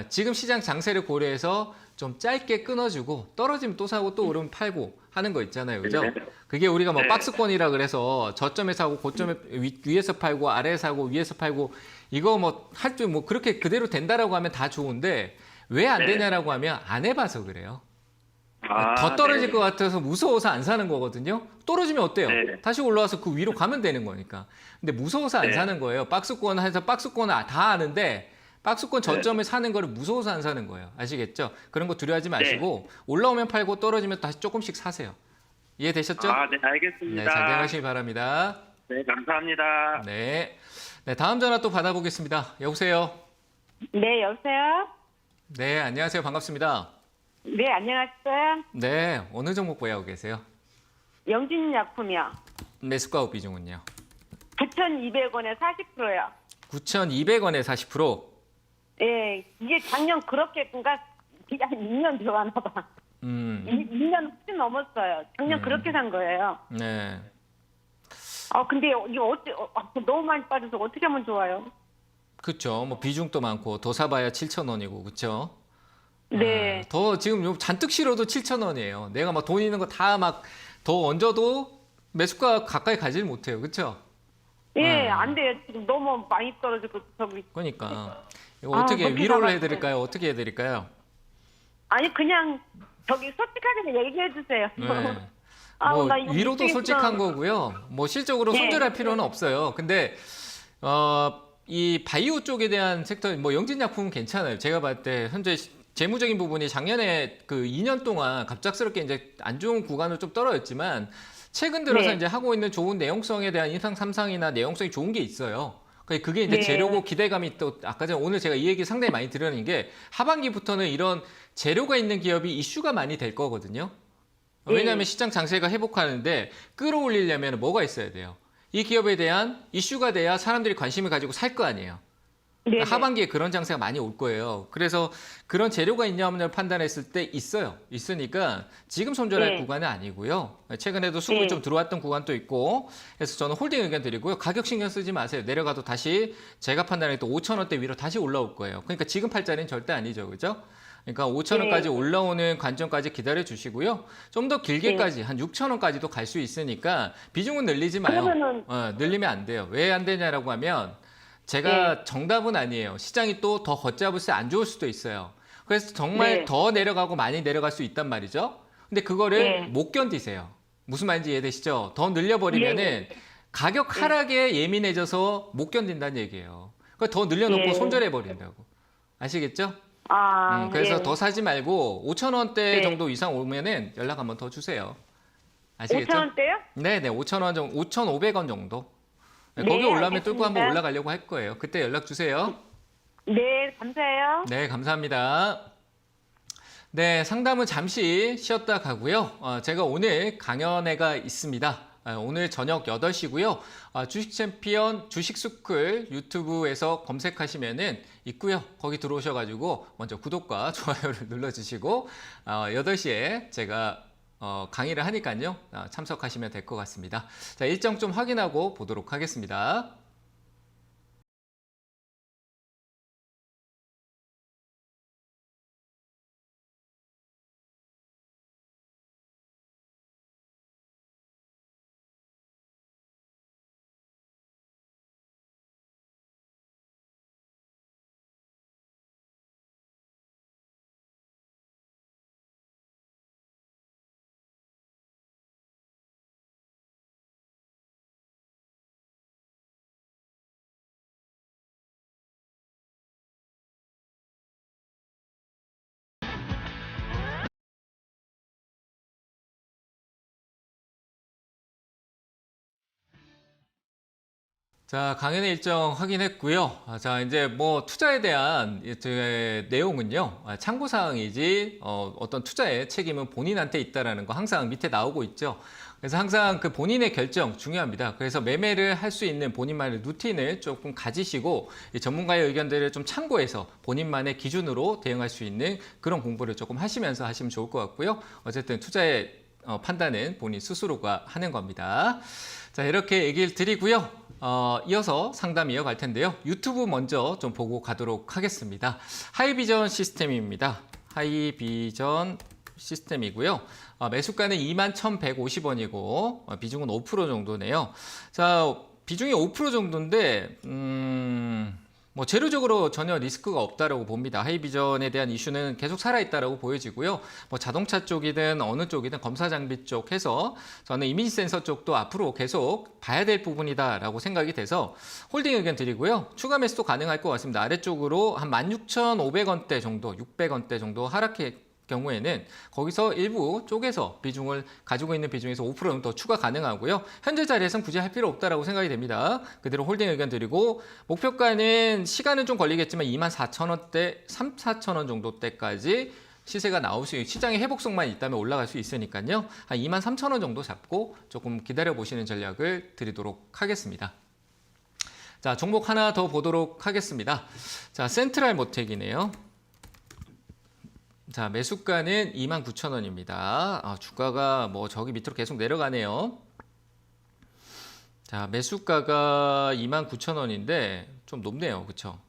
지금 시장 장세를 고려해서 좀 짧게 끊어주고 떨어지면 또 사고 또 오르면 팔고 하는 거 있잖아요. 그죠? 그게 우리가 뭐 박스권이라 그래서 저점에 사고 고점에 위에서 팔고 아래에 사고 위에서 팔고 이거 뭐 할 줄 뭐 그렇게 그대로 된다라고 하면 다 좋은데 왜 안 되냐라고 하면 안 해봐서 그래요. 더 떨어질 것 같아서 무서워서 안 사는 거거든요. 떨어지면 어때요? 네. 다시 올라와서 그 위로 가면 되는 거니까. 근데 무서워서 안 사는 거예요. 박스권 해서 박스권을 다 아는데 박스권 저점을 사는 거를 무서워서 안 사는 거예요. 아시겠죠? 그런 거 두려워하지 마시고 올라오면 팔고 떨어지면 다시 조금씩 사세요. 이해되셨죠? 네, 알겠습니다. 네, 잘 되시길 바랍니다. 네, 감사합니다. 네. 네, 다음 전화 또 받아보겠습니다. 여보세요? 네, 여보세요? 네, 안녕하세요. 반갑습니다. 네, 안녕하세요. 네, 어느 종목 보유하고 계세요? 영진약품이요. 매수가 비중은요? 9,200원에 40%요. 9,200원에 40%? 예, 이게 작년 그렇게 그러니까 한 2년 들어가나 봐. 2년 훨씬 넘었어요. 작년 그렇게 산 거예요. 네. 근데 이거 너무 많이 빠져서 어떻게 하면 좋아요? 그렇죠. 뭐 비중도 많고 더 사봐야 7,000원이고 그렇죠. 네. 더 지금 요 잔뜩 실어도 7,000원이에요. 내가 막 돈 있는 거 다 막 더 얹어도 매수가 가까이 가질 못해요. 그렇죠? 예, 안 돼요. 지금 너무 많이 떨어지고 저기. 그러니까 이거 어떻게 어떻게 위로를 잡아야 해드릴까요? 어떻게 해드릴까요? 아니 그냥 저기 솔직하게 얘기해 주세요. 네. 아우, 뭐 나 이거 위로도 미치겠어. 솔직한 거고요. 뭐 실적으로 네. 손절할 필요는 없어요. 근데 이 바이오 쪽에 대한 섹터, 뭐 영진약품은 괜찮아요. 제가 봤을 때 현재 재무적인 부분이 작년에 그 2년 동안 갑작스럽게 이제 안 좋은 구간으로 좀 떨어졌지만 최근 들어서 네. 이제 하고 있는 좋은 내용성에 대한 인상 삼상이나 내용성이 좋은 게 있어요. 그게 이제 네. 재료고 기대감이 또 아까 전에 오늘 제가 이 얘기 상당히 많이 드리는 게 하반기부터는 이런 재료가 있는 기업이 이슈가 많이 될 거거든요. 왜냐하면 시장 장세가 회복하는데 끌어올리려면 뭐가 있어야 돼요? 이 기업에 대한 이슈가 돼야 사람들이 관심을 가지고 살 거 아니에요. 네. 하반기에 그런 장세가 많이 올 거예요. 그래서 그런 재료가 있냐 없냐를 판단했을 때 있어요. 있으니까 지금 손절할 네. 구간은 아니고요. 최근에도 수급이 네. 좀 들어왔던 구간도 있고 그래서 저는 홀딩 의견 드리고요. 가격 신경 쓰지 마세요. 내려가도 다시 제가 판단할 때 5,000원대 위로 다시 올라올 거예요. 그러니까 지금 팔 자리는 절대 아니죠. 그죠? 그러니까 5,000원까지 네. 올라오는 관점까지 기다려 주시고요. 좀 더 길게까지 한 6,000원까지도 갈 수 있으니까 비중은 늘리지 마요. 그러면은- 늘리면 안 돼요. 왜 안 되냐라고 하면 제가 정답은 아니에요. 시장이 또 더 걷잡을 수 안 좋을 수도 있어요. 그래서 정말 네. 더 내려가고 많이 내려갈 수 있단 말이죠. 근데 그거를 네. 못 견디세요. 무슨 말인지 이해되시죠? 더 늘려버리면은 네. 가격 하락에 예민해져서 못 견딘다는 얘기예요. 그러니까 더 늘려놓고 네. 손절해버린다고. 아시겠죠? 그래서 예. 더 사지 말고 5,000원대 네. 정도 이상 오면은 연락 한번 더 주세요. 아시겠죠? 5,000원대요? 네네, 5,000원 정도, 5,500원 정도. 네, 네, 거기 올라오면 뚫고 한번 알겠습니다. 올라가려고 할 거예요. 그때 연락 주세요. 네, 감사해요. 네, 감사합니다. 네, 상담은 잠시 쉬었다 가고요. 제가 오늘 강연회가 있습니다. 오늘 저녁 8시고요. 주식 챔피언 주식 스쿨 유튜브에서 검색하시면은 있고요. 거기 들어오셔가지고 먼저 구독과 좋아요를 눌러주시고 8시에 제가 강의를 하니까요. 참석하시면 될 것 같습니다. 자, 일정 좀 확인하고 보도록 하겠습니다. 자, 강연의 일정 확인했고요. 자, 이제 뭐 투자에 대한 내용은요. 참고 사항이지 어떤 투자의 책임은 본인한테 있다라는 거 항상 밑에 나오고 있죠. 그래서 항상 그 본인의 결정 중요합니다. 그래서 매매를 할 수 있는 본인만의 루틴을 조금 가지시고 이 전문가의 의견들을 좀 참고해서 본인만의 기준으로 대응할 수 있는 그런 공부를 조금 하시면서 하시면 좋을 것 같고요. 어쨌든 투자의 판단은 본인 스스로가 하는 겁니다. 자, 이렇게 얘기를 드리고요. 이어서 상담 이어갈 텐데요. 유튜브 먼저 좀 보고 가도록 하겠습니다. 하이비전 시스템입니다. 하이비전 시스템이고요. 매수가는 21,150원이고 비중은 5% 정도네요. 자, 비중이 5% 정도인데 뭐 재료적으로 전혀 리스크가 없다라고 봅니다. 하이비전에 대한 이슈는 계속 살아있다라고 보여지고요. 뭐 자동차 쪽이든 어느 쪽이든 검사 장비 쪽 해서 저는 이미지 센서 쪽도 앞으로 계속 봐야 될 부분이다라고 생각이 돼서 홀딩 의견 드리고요. 추가 매수도 가능할 것 같습니다. 아래쪽으로 한 16,500원대 정도, 600원대 정도 하락해 경우에는 거기서 일부 쪽에서 비중을 가지고 있는 비중에서 5% 정도 추가 가능하고요. 현재 자리에서는 굳이 할 필요 없다라고 생각이 됩니다. 그대로 홀딩 의견 드리고 목표가는 시간은 좀 걸리겠지만 24,000원대, 3,4,000원 정도 때까지 시세가 나올 수 있는 시장의 회복성만 있다면 올라갈 수 있으니까요. 한 23,000원 정도 잡고 조금 기다려 보시는 전략을 드리도록 하겠습니다. 자, 종목 하나 더 보도록 하겠습니다. 자, 센트럴 모텍이네요. 자, 매수가는 29,000원입니다. 주가가 뭐 저기 밑으로 계속 내려가네요. 자, 매수가가 29,000원인데 좀 높네요. 그렇죠?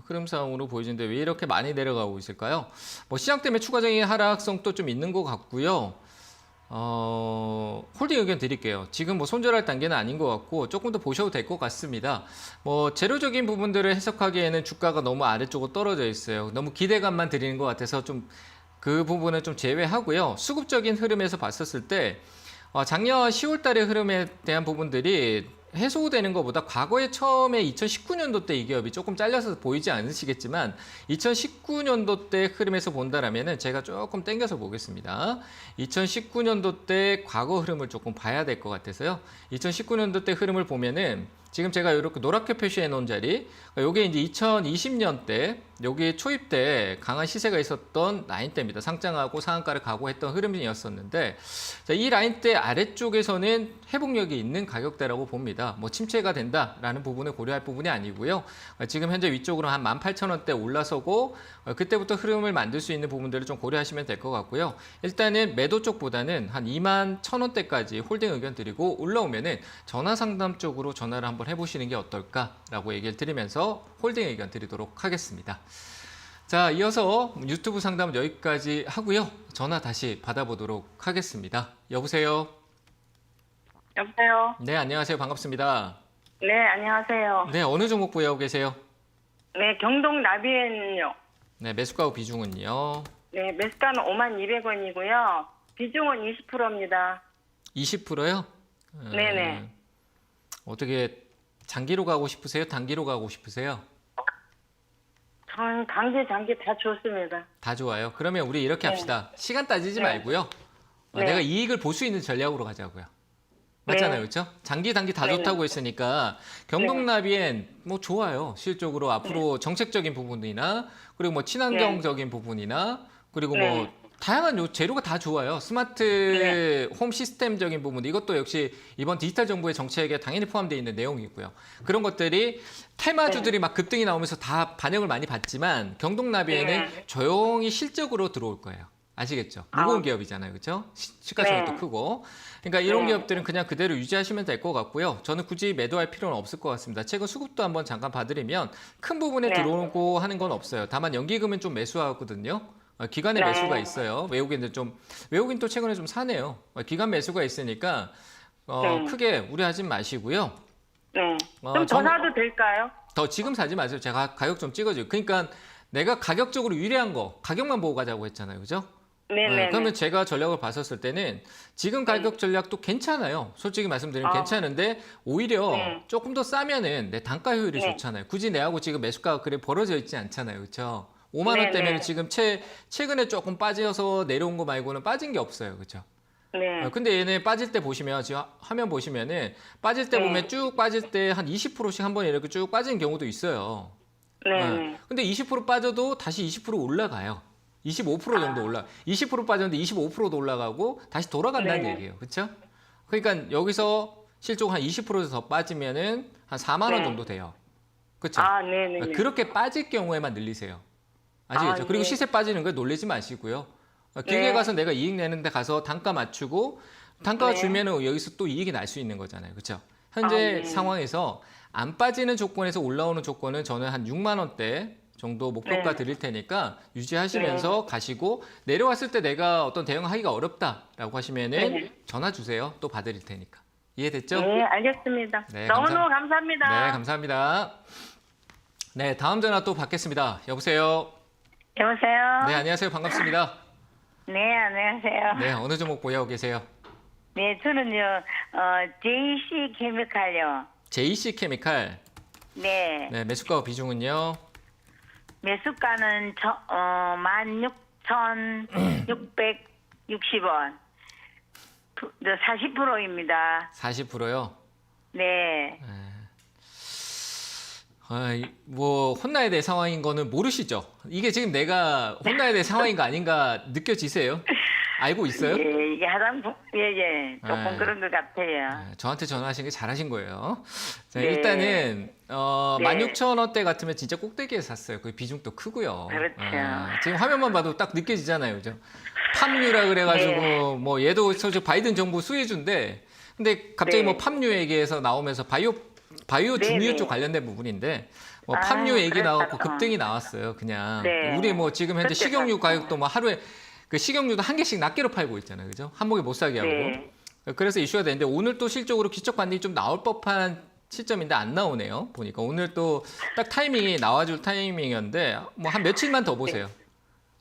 흐름상으로 보여지는데 왜 이렇게 많이 내려가고 있을까요? 뭐 시장 때문에 추가적인 하락성도 좀 있는 것 같고요. 홀딩 의견 드릴게요. 지금 뭐 손절할 단계는 아닌 것 같고 조금 더 보셔도 될 것 같습니다. 뭐 재료적인 부분들을 해석하기에는 주가가 너무 아래쪽으로 떨어져 있어요. 너무 기대감만 드리는 것 같아서 좀 그 부분은 좀 제외하고요. 수급적인 흐름에서 봤었을 때 작년 10월 달의 흐름에 대한 부분들이 해소되는 것보다 과거에 처음에 2019년도 때 이 기업이 조금 잘려서 보이지 않으시겠지만 2019년도 때 흐름에서 본다라면은 제가 조금 당겨서 보겠습니다. 2019년도 때 과거 흐름을 조금 봐야 될 것 같아서요. 2019년도 때 흐름을 보면은 지금 제가 이렇게 노랗게 표시해 놓은 자리, 요게 이제 2020년 때, 여기 초입 때 강한 시세가 있었던 라인대입니다. 상장하고 상한가를 각오했던 흐름이었었는데, 자, 이 라인대 아래쪽에서는 회복력이 있는 가격대라고 봅니다. 뭐 침체가 된다라는 부분을 고려할 부분이 아니고요. 지금 현재 위쪽으로 한 18,000원대 올라서고 그때부터 흐름을 만들 수 있는 부분들을 좀 고려하시면 될 것 같고요. 일단은 매도 쪽보다는 한 21,000원대까지 홀딩 의견 드리고 올라오면은 전화 상담 쪽으로 전화를 한번 해보시는 게 어떨까라고 얘기를 드리면서 홀딩 의견 드리도록 하겠습니다. 자, 이어서 유튜브 상담은 여기까지 하고요. 전화 다시 받아보도록 하겠습니다. 여보세요? 여보세요? 네, 안녕하세요. 반갑습니다. 네, 안녕하세요. 네, 어느 종목 보유하고 계세요? 네, 경동 나비엔요. 네, 매수가 비중은요? 네, 매수가는 52,000원이고요. 비중은 20%입니다. 20%요? 네네. 어떻게 장기로 가고 싶으세요? 단기로 가고 싶으세요? 저는 장기 다 좋습니다. 다 좋아요. 그러면 우리 이렇게 합시다. 시간 따지지 말고요. 네. 내가 이익을 볼 수 있는 전략으로 가자고요. 맞잖아요, 그렇죠? 장기, 단기 다 네네. 좋다고 했으니까 경동나비엔 뭐 좋아요. 실적으로 앞으로 정책적인 부분이나 그리고 뭐 친환경적인 부분이나 그리고 뭐 다양한 재료가 다 좋아요. 스마트 홈 시스템적인 부분, 이것도 역시 이번 디지털 정부의 정책에 당연히 포함되어 있는 내용이고요. 그런 것들이 테마주들이 막 급등이 나오면서 다 반영을 많이 받지만 경동나비에는 조용히 실적으로 들어올 거예요. 아시겠죠? 무거운 기업이잖아요. 그렇죠? 시가총액도 크고. 그러니까 이런 기업들은 그냥 그대로 유지하시면 될 것 같고요. 저는 굳이 매도할 필요는 없을 것 같습니다. 최근 수급도 한번 잠깐 봐드리면 큰 부분에 들어오고 하는 건 없어요. 다만 연기금은 좀 매수하거든요. 기관의 매수가 있어요. 외국인 또 최근에 좀 사네요. 기관 매수가 있으니까 크게 우려하지 마시고요. 네. 좀 더 사도 될까요? 더 지금 사지 마세요. 제가 가격 좀 찍어줘요. 그러니까 내가 가격적으로 유리한 거, 가격만 보고 가자고 했잖아요. 그죠? 네네. 그러면 제가 전략을 봤었을 때는 지금 가격 전략도 괜찮아요. 솔직히 말씀드리면 괜찮은데 오히려 조금 더 싸면은 내 단가 효율이 좋잖아요. 굳이 내하고 지금 매수가가 그래 벌어져 있지 않잖아요. 그렇죠? 5만 원대면 지금 최근에 조금 빠져서 내려온 거 말고는 빠진 게 없어요. 그렇죠? 네. 근데 얘네 빠질 때 보시면 지금 화면 보시면은 빠질 때 네. 보면 쭉 빠질 때 한 20%씩 한 번에 이렇게 쭉 빠지는 경우도 있어요. 네. 근데 20% 빠져도 다시 20% 올라가요. 25% 정도 올라. 20% 빠졌는데 25%도 올라가고 다시 돌아간다는 네. 얘기예요. 그렇죠? 그러니까 여기서 실적 한 20% 더 빠지면은 한 4만 원 네. 정도 돼요. 그렇죠? 아, 네네. 그렇게 빠질 경우에만 늘리세요. 아시겠죠? 아, 그리고 네. 시세 빠지는 거 놀라지 마시고요. 길게 네. 가서 내가 이익 내는데 가서 단가 맞추고 단가가 네. 주면은 여기서 또 이익이 날 수 있는 거잖아요. 그렇죠? 현재 아, 네. 상황에서 안 빠지는 조건에서 올라오는 조건은 저는 한 6만 원대 정도 목표가 네. 드릴 테니까 유지하시면서 가시고 내려왔을 때 내가 어떤 대응하기가 어렵다라고 하시면은 네. 전화 주세요. 또 봐드릴 테니까. 이해됐죠? 네, 알겠습니다. 네, 너무너무 감사합니다. 네, 감사합니다. 네, 다음 전화 또 받겠습니다. 여보세요? 여보세요? 네, 안녕하세요. 반갑습니다. 네, 안녕하세요. 네, 어느 종목 보유하고 계세요? 네, 저는요, JC 케미칼요. JC 케미칼. 네, 네, 매수가 비중은요? 매수가는 16,660원. 40%입니다. 40%요? 네. 뭐 혼나야 될 상황인 거는 모르시죠? 이게 지금 내가 혼나야 될 상황인 거 아닌가 느껴지세요? 알고 있어요? 예, 이게 조금 네. 그런 것 같아요. 저한테 전화하신 게 잘하신 거예요. 자, 네. 일단은 네. 16,000원대 같으면 진짜 꼭대기에 샀어요. 그 비중도 크고요. 그렇죠. 지금 화면만 봐도 딱 느껴지잖아요, 그죠? 팜유라 그래가지고 네. 뭐 얘도 저 바이든 정부 수혜주인데, 근데 갑자기 네. 뭐 팜유 얘기에서 나오면서 바이오 네, 증류 네. 쪽 관련된 부분인데. 뭐 아, 팜유 얘기 나왔고 그랬다가. 급등이 나왔어요, 그냥. 네. 우리 뭐 지금 현재 그때 식용유 샀어요. 가격도 뭐 하루에 그 식용유도 한 개씩 낱개로 팔고 있잖아요, 그죠? 한 목에 못 사게 하고. 네. 그래서 이슈가 되는데 오늘 또 실적으로 기적 반등이 좀 나올 법한 시점인데 안 나오네요. 보니까 오늘 또 딱 타이밍이 나와줄 타이밍이었는데 뭐 한 며칠만 더 보세요.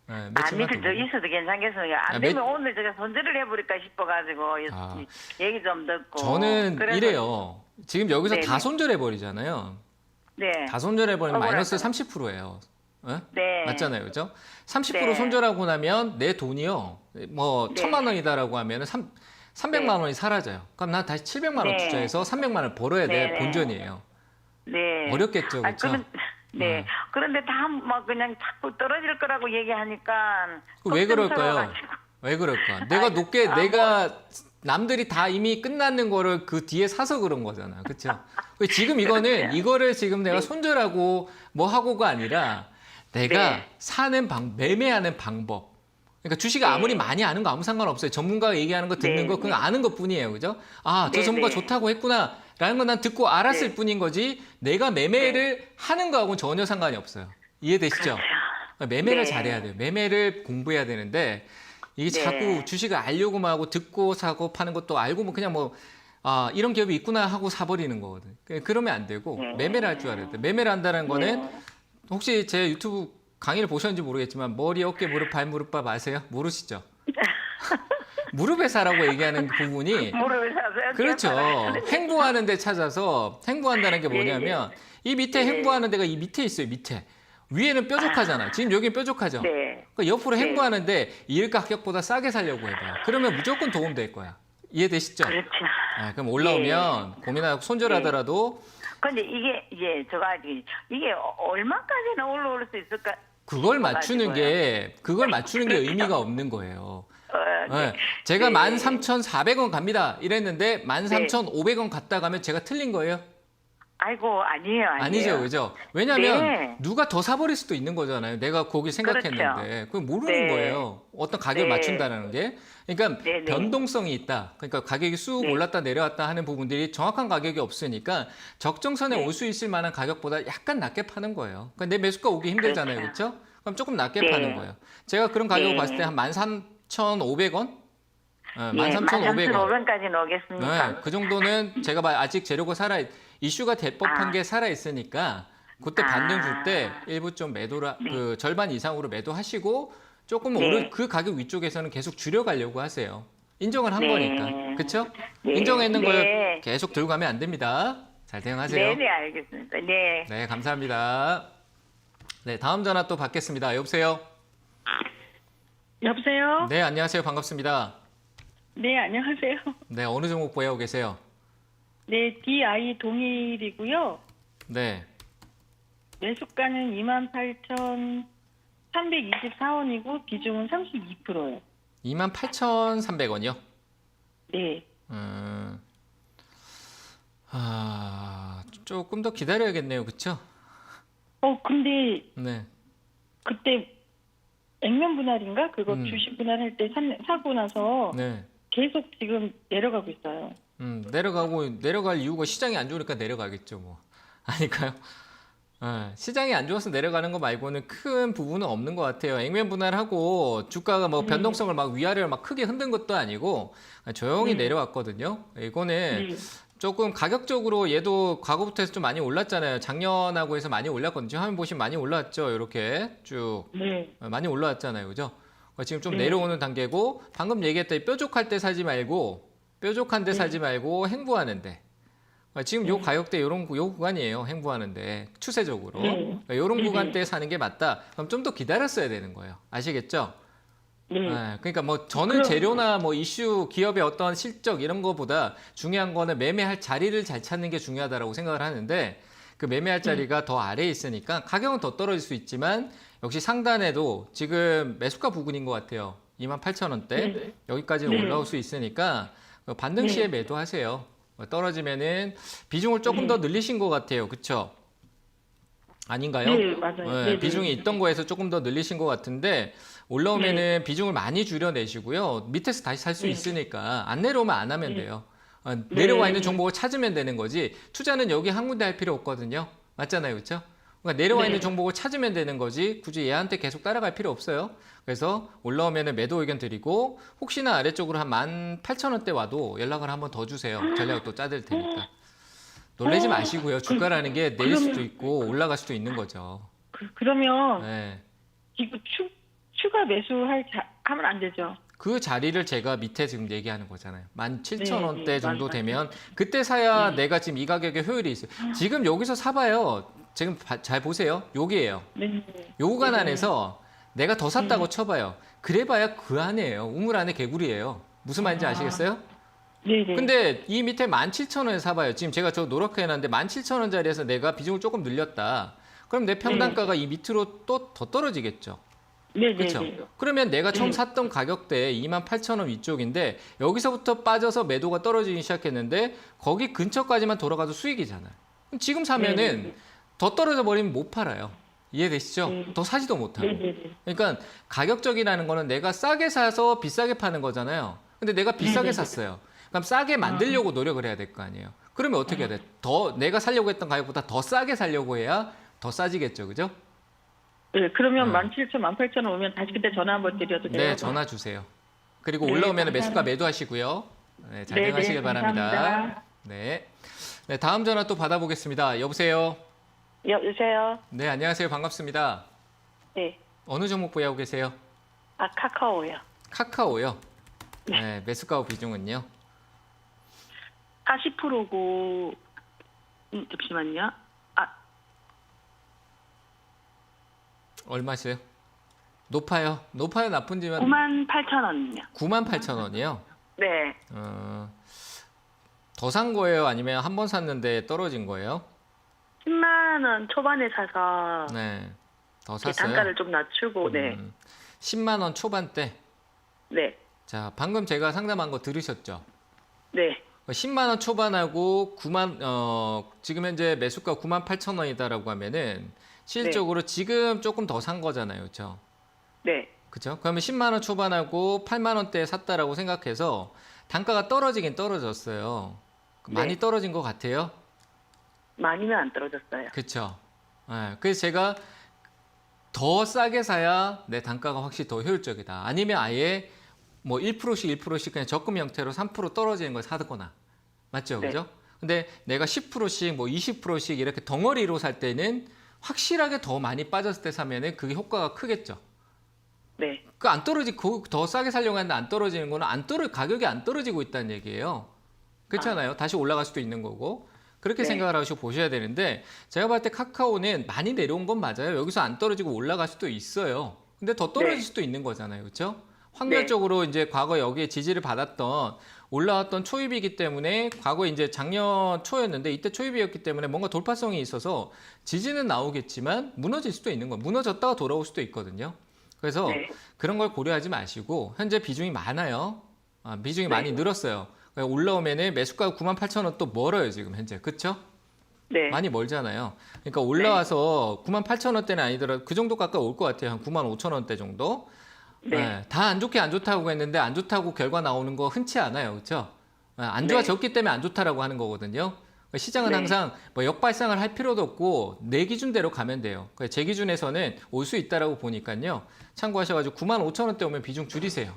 네, 며칠만 밑에 더 저 보세요. 있어도 괜찮겠어요. 안 아, 되면 오늘 제가 손질을 해버릴까 싶어가지고 아. 얘기 좀 듣고. 저는 그래서- 이래요. 지금 여기서 네네. 다 손절해 버리잖아요. 네. 다 손절해 버리면 억울하죠. 마이너스 30%예요. 네. 맞잖아요, 그죠? 30% 네. 손절하고 나면 내 돈이요, 뭐 네. 1,000만 원이다라고 하면은 300만 원이 사라져요. 그럼 나 다시 700만 원 네. 투자해서 300만 원을 벌어야 돼. 네. 본전이에요. 네. 어렵겠죠, 아니, 그렇죠? 네. 그런데 다 뭐 그냥 자꾸 떨어질 거라고 얘기하니까. 왜 걱정 그럴까요? 스러워가지고. 왜 그럴까? 내가 높게 내가 남들이 다 이미 끝났는 거를 그 뒤에 사서 그런 거잖아, 그렇죠? 지금 이거는 이거를 지금 내가 손절하고 뭐 하고가 아니라 내가 네. 사는 매매하는 방법. 그러니까 주식을 아무리 많이 아는 거 아무 상관없어요. 전문가가 얘기하는 거 듣는 네, 거 그건 네. 아는 것뿐이에요, 그죠? 아, 저 네, 전문가 네. 좋다고 했구나라는 건 난 듣고 알았을 네. 뿐인 거지. 내가 매매를 하는 거하고는 전혀 상관이 없어요. 이해되시죠? 그렇죠. 매매를 네. 잘해야 돼요. 매매를 공부해야 되는데 이게 네. 자꾸 주식을 알려고만 하고 듣고 사고 파는 것도 알고 뭐 그냥 뭐 이런 기업이 있구나 하고 사버리는 거거든. 그러면 안 되고 네. 매매를 할 줄 알아야 돼. 매매를 한다는 거는 네. 혹시 제 유튜브 강의를 보셨는지 모르겠지만 머리, 어깨, 무릎, 발, 무릎밥 아세요? 모르시죠? 무릎에 사라고 얘기하는 부분이 무릎을 사서요. 그렇죠. 행보하는 데 찾아서 행보한다는 게 뭐냐면 이 밑에 네. 행보하는 데가 이 밑에 있어요. 밑에. 위에는 뾰족하잖아. 지금 여기는 뾰족하죠. 네. 그러니까 옆으로 네. 행보하는데 일 가격보다 싸게 살려고 해봐요. 그러면 무조건 도움될 거야. 이해되시죠? 그렇죠. 그럼 올라오면 고민하고 손절하더라도 근데 이게 제가 이게 얼마까지나 올라올 수 있을까? 그걸 맞추는 게 그렇죠. 의미가 없는 거예요. 네. 제가 네. 13,400원 갑니다. 이랬는데 13,500원 갔다 가면 제가 틀린 거예요? 아이고 아니에요. 아니죠, 그죠? 왜냐하면 네. 누가 더 사버릴 수도 있는 거잖아요. 내가 거기 생각했는데 그걸 모르는 네. 거예요. 어떤 가격을 네. 맞춘다는 게. 그러니까 네, 네. 변동성이 있다. 그러니까 가격이 쑥 네. 올랐다 내려왔다 하는 부분들이 정확한 가격이 없으니까 적정선에 네. 올 수 있을 만한 가격보다 약간 낮게 파는 거예요. 그러니까 내 매수가 오기 힘들잖아요, 그렇죠. 그렇죠? 그럼 조금 낮게 네. 파는 거예요. 제가 그런 가격을 네. 봤을 때 한 13,500원? 예, 13,500원. 13,500원까지는 오겠습니까? 네, 그 정도는 제가 아직 재료가 이슈가 될 법한 아. 게 살아 있으니까 그때 아. 반등 줄 때 일부 좀 그 절반 이상으로 매도하시고 조금 네. 오를 그 가격 위쪽에서는 계속 줄여가려고 하세요. 인정을 한 네. 거니까, 그렇죠? 네. 인정했는 네. 걸 계속 들고 가면 안 됩니다. 잘 대응하세요. 네, 알겠습니다. 네. 네, 감사합니다. 네, 다음 전화 또 받겠습니다. 여보세요. 여보세요? 네, 안녕하세요. 반갑습니다. 네, 안녕하세요. 네, 어느 종목 보유하고 계세요? 네, DI 동일이고요. 네. 매수가는 28,324원이고 비중은 32%예요. 28,300원이요? 네. 조금 더 기다려야겠네요. 그쵸? 근데 네. 그때 액면 분할인가? 그거 주식 분할할 때 사고 나서 네. 계속 지금 내려가고 있어요. 내려갈 이유가 시장이 안 좋으니까 내려가겠죠, 뭐. 아닐까요? 시장이 안 좋아서 내려가는 거 말고는 큰 부분은 없는 것 같아요. 액면 분할하고 주가가 뭐 변동성을 막 위아래로 막 크게 흔든 것도 아니고 조용히 내려왔거든요. 이거는 조금 가격적으로 얘도 과거부터 해서 좀 많이 올랐잖아요. 작년하고 해서 많이 올랐거든요. 지금 화면 보시면 많이 올랐죠. 이렇게 쭉 많이 올라왔잖아요. 그죠? 지금 좀 내려오는 단계고 방금 얘기했던 뾰족할 때 사지 말고 뾰족한 데 사지 말고 행보하는데 지금 요 가격대 요 구간이에요. 행보하는데 추세적으로 요런 구간대에 사는 게 맞다. 그럼 좀 더 기다렸어야 되는 거예요. 아시겠죠? 그러니까 뭐 저는 재료나 뭐 이슈, 기업의 어떤 실적 이런 거보다 중요한 거는 매매할 자리를 잘 찾는 게 중요하다고 생각을 하는데 그 매매할 자리가 더 아래에 있으니까 가격은 더 떨어질 수 있지만 역시 상단에도 지금 매수가 부근인 것 같아요. 28,000원대 여기까지는 올라올 수 있으니까 반등 시에 매도하세요. 떨어지면은 비중을 조금 더 늘리신 것 같아요. 그쵸? 아닌가요? 네, 맞아요. 비중이 있던 거에서 조금 더 늘리신 것 같은데 올라오면은 비중을 많이 줄여내시고요. 밑에서 다시 살 수 있으니까 안 내려오면 안 하면 돼요. 내려와 있는 종목을 찾으면 되는 거지 투자는 여기 한 군데 할 필요 없거든요. 맞잖아요. 그렇죠? 그러니까 내려와 있는 종목을 찾으면 되는 거지 굳이 얘한테 계속 따라갈 필요 없어요. 그래서 올라오면은 매도 의견 드리고 혹시나 아래쪽으로 한 18,000원대 와도 연락을 한번 더 주세요. 전략을 또 짜드릴 테니까. 놀라지 마시고요. 주가라는 게 내릴 수도 있고 올라갈 수도 있는 거죠. 그러면 네. 이거 추가 하면 안 되죠? 그 자리를 제가 밑에 지금 얘기하는 거잖아요. 17,000원대 정도 맞아요. 되면 그때 사야 내가 지금 이 가격에 효율이 있어요. 지금 여기서 사봐요. 지금 잘 보세요. 여기예요. 요 구간 안에서 내가 더 샀다고 쳐봐요. 그래봐야 그 안이에요. 우물 안에 개구리예요. 무슨 말인지 아시겠어요? 네네. 근데 이 밑에 17,000원에 사봐요. 지금 제가 저 노랗게 해놨는데 17,000원짜리에서 내가 비중을 조금 늘렸다. 그럼 내 평단가가 이 밑으로 또 더 떨어지겠죠. 그렇죠. 그러면 내가 처음 샀던 가격대 28,000원 위쪽인데 여기서부터 빠져서 매도가 떨어지기 시작했는데 거기 근처까지만 돌아가도 수익이잖아요. 그럼 지금 사면은 더 떨어져 버리면 못 팔아요. 이해되시죠? 더 사지도 못하고. 그러니까 가격적이라는 거는 내가 싸게 사서 비싸게 파는 거잖아요. 근데 내가 비싸게 샀어요. 그럼 싸게 만들려고 노력을 해야 될 거 아니에요. 그러면 어떻게 해야 돼? 더 내가 살려고 했던 가격보다 더 싸게 살려고 해야 더 싸지겠죠. 그죠? 네, 그러면 17,000, 18,000원 오면 다시 그때 전화 한번 드려도 돼요? 네, 전화 주세요. 그리고 올라오면 매수가 매도하시고요. 네, 잘 행하시길 바랍니다. 감사합니다. 네. 네, 다음 전화 또 받아보겠습니다. 여보세요? 여보세요? 네, 안녕하세요. 반갑습니다. 네. 어느 종목 보유하고 계세요? 카카오요. 카카오요? 네, 매수가 비중은요? 40%고, 잠시만요. 얼마세요? 높아요. 높아요, 나쁜지만 98,000원이요. 98,000원이요? 네. 더 산 거예요? 아니면 한 번 샀는데 떨어진 거예요? 10만 원 초반에 사서 네. 더 샀어요? 단가를 좀 낮추고, 네. 10만 원 초반대. 네. 자, 방금 제가 상담한 거 들으셨죠? 네. 10만 원 초반하고 지금 현재 매수가 98,000원이다라고 하면은 실질적으로 지금 조금 더 산 거잖아요. 그렇죠? 네. 그렇죠? 그러면 10만 원 초반하고 8만 원대에 샀다라고 생각해서 단가가 떨어지긴 떨어졌어요. 많이 떨어진 것 같아요? 많이는 안 떨어졌어요. 그렇죠. 그래서 제가 더 싸게 사야 내 단가가 확실히 더 효율적이다. 아니면 아예 뭐 1%씩 그냥 적금 형태로 3% 떨어지는 걸 사거나. 맞죠? 네. 그죠? 근데 내가 10%씩 뭐 20%씩 이렇게 덩어리로 살 때는 확실하게 더 많이 빠졌을 때 사면은 그게 효과가 크겠죠. 네. 그 안 떨어지고 더 싸게 살려고 하는데 안 떨어지는 거는 가격이 안 떨어지고 있다는 얘기예요. 그렇잖아요. 다시 올라갈 수도 있는 거고. 그렇게 네. 생각을 하시고 보셔야 되는데 제가 봤을 때 카카오는 많이 내려온 건 맞아요. 여기서 안 떨어지고 올라갈 수도 있어요. 근데 더 떨어질 네. 수도 있는 거잖아요. 그렇죠? 확률적으로 이제 과거 여기에 지지를 받았던 올라왔던 초입이기 때문에 과거 이제 작년 초였는데 이때 초입이었기 때문에 뭔가 돌파성이 있어서 지지는 나오겠지만 무너질 수도 있는 거예요. 무너졌다가 돌아올 수도 있거든요. 그래서 네. 그런 걸 고려하지 마시고 현재 비중이 많아요. 비중이 네. 많이 늘었어요. 올라오면은 매수가 98,000원 또 멀어요 지금 현재. 그렇죠? 네. 많이 멀잖아요. 그러니까 올라와서 98,000원대는 아니더라도 그 정도 가까이 올 것 같아요. 한 95,000원대 정도. 네. 다 안 좋게 안 좋다고 했는데 안 좋다고 결과 나오는 거 흔치 않아요. 그렇죠? 안 좋아졌기 때문에 안 좋다라고 하는 거거든요. 시장은 네. 항상 뭐 역발상을 할 필요도 없고 내 기준대로 가면 돼요. 제 기준에서는 올 수 있다라고 보니까요. 참고하셔가지고 95,000원대 오면 비중 줄이세요.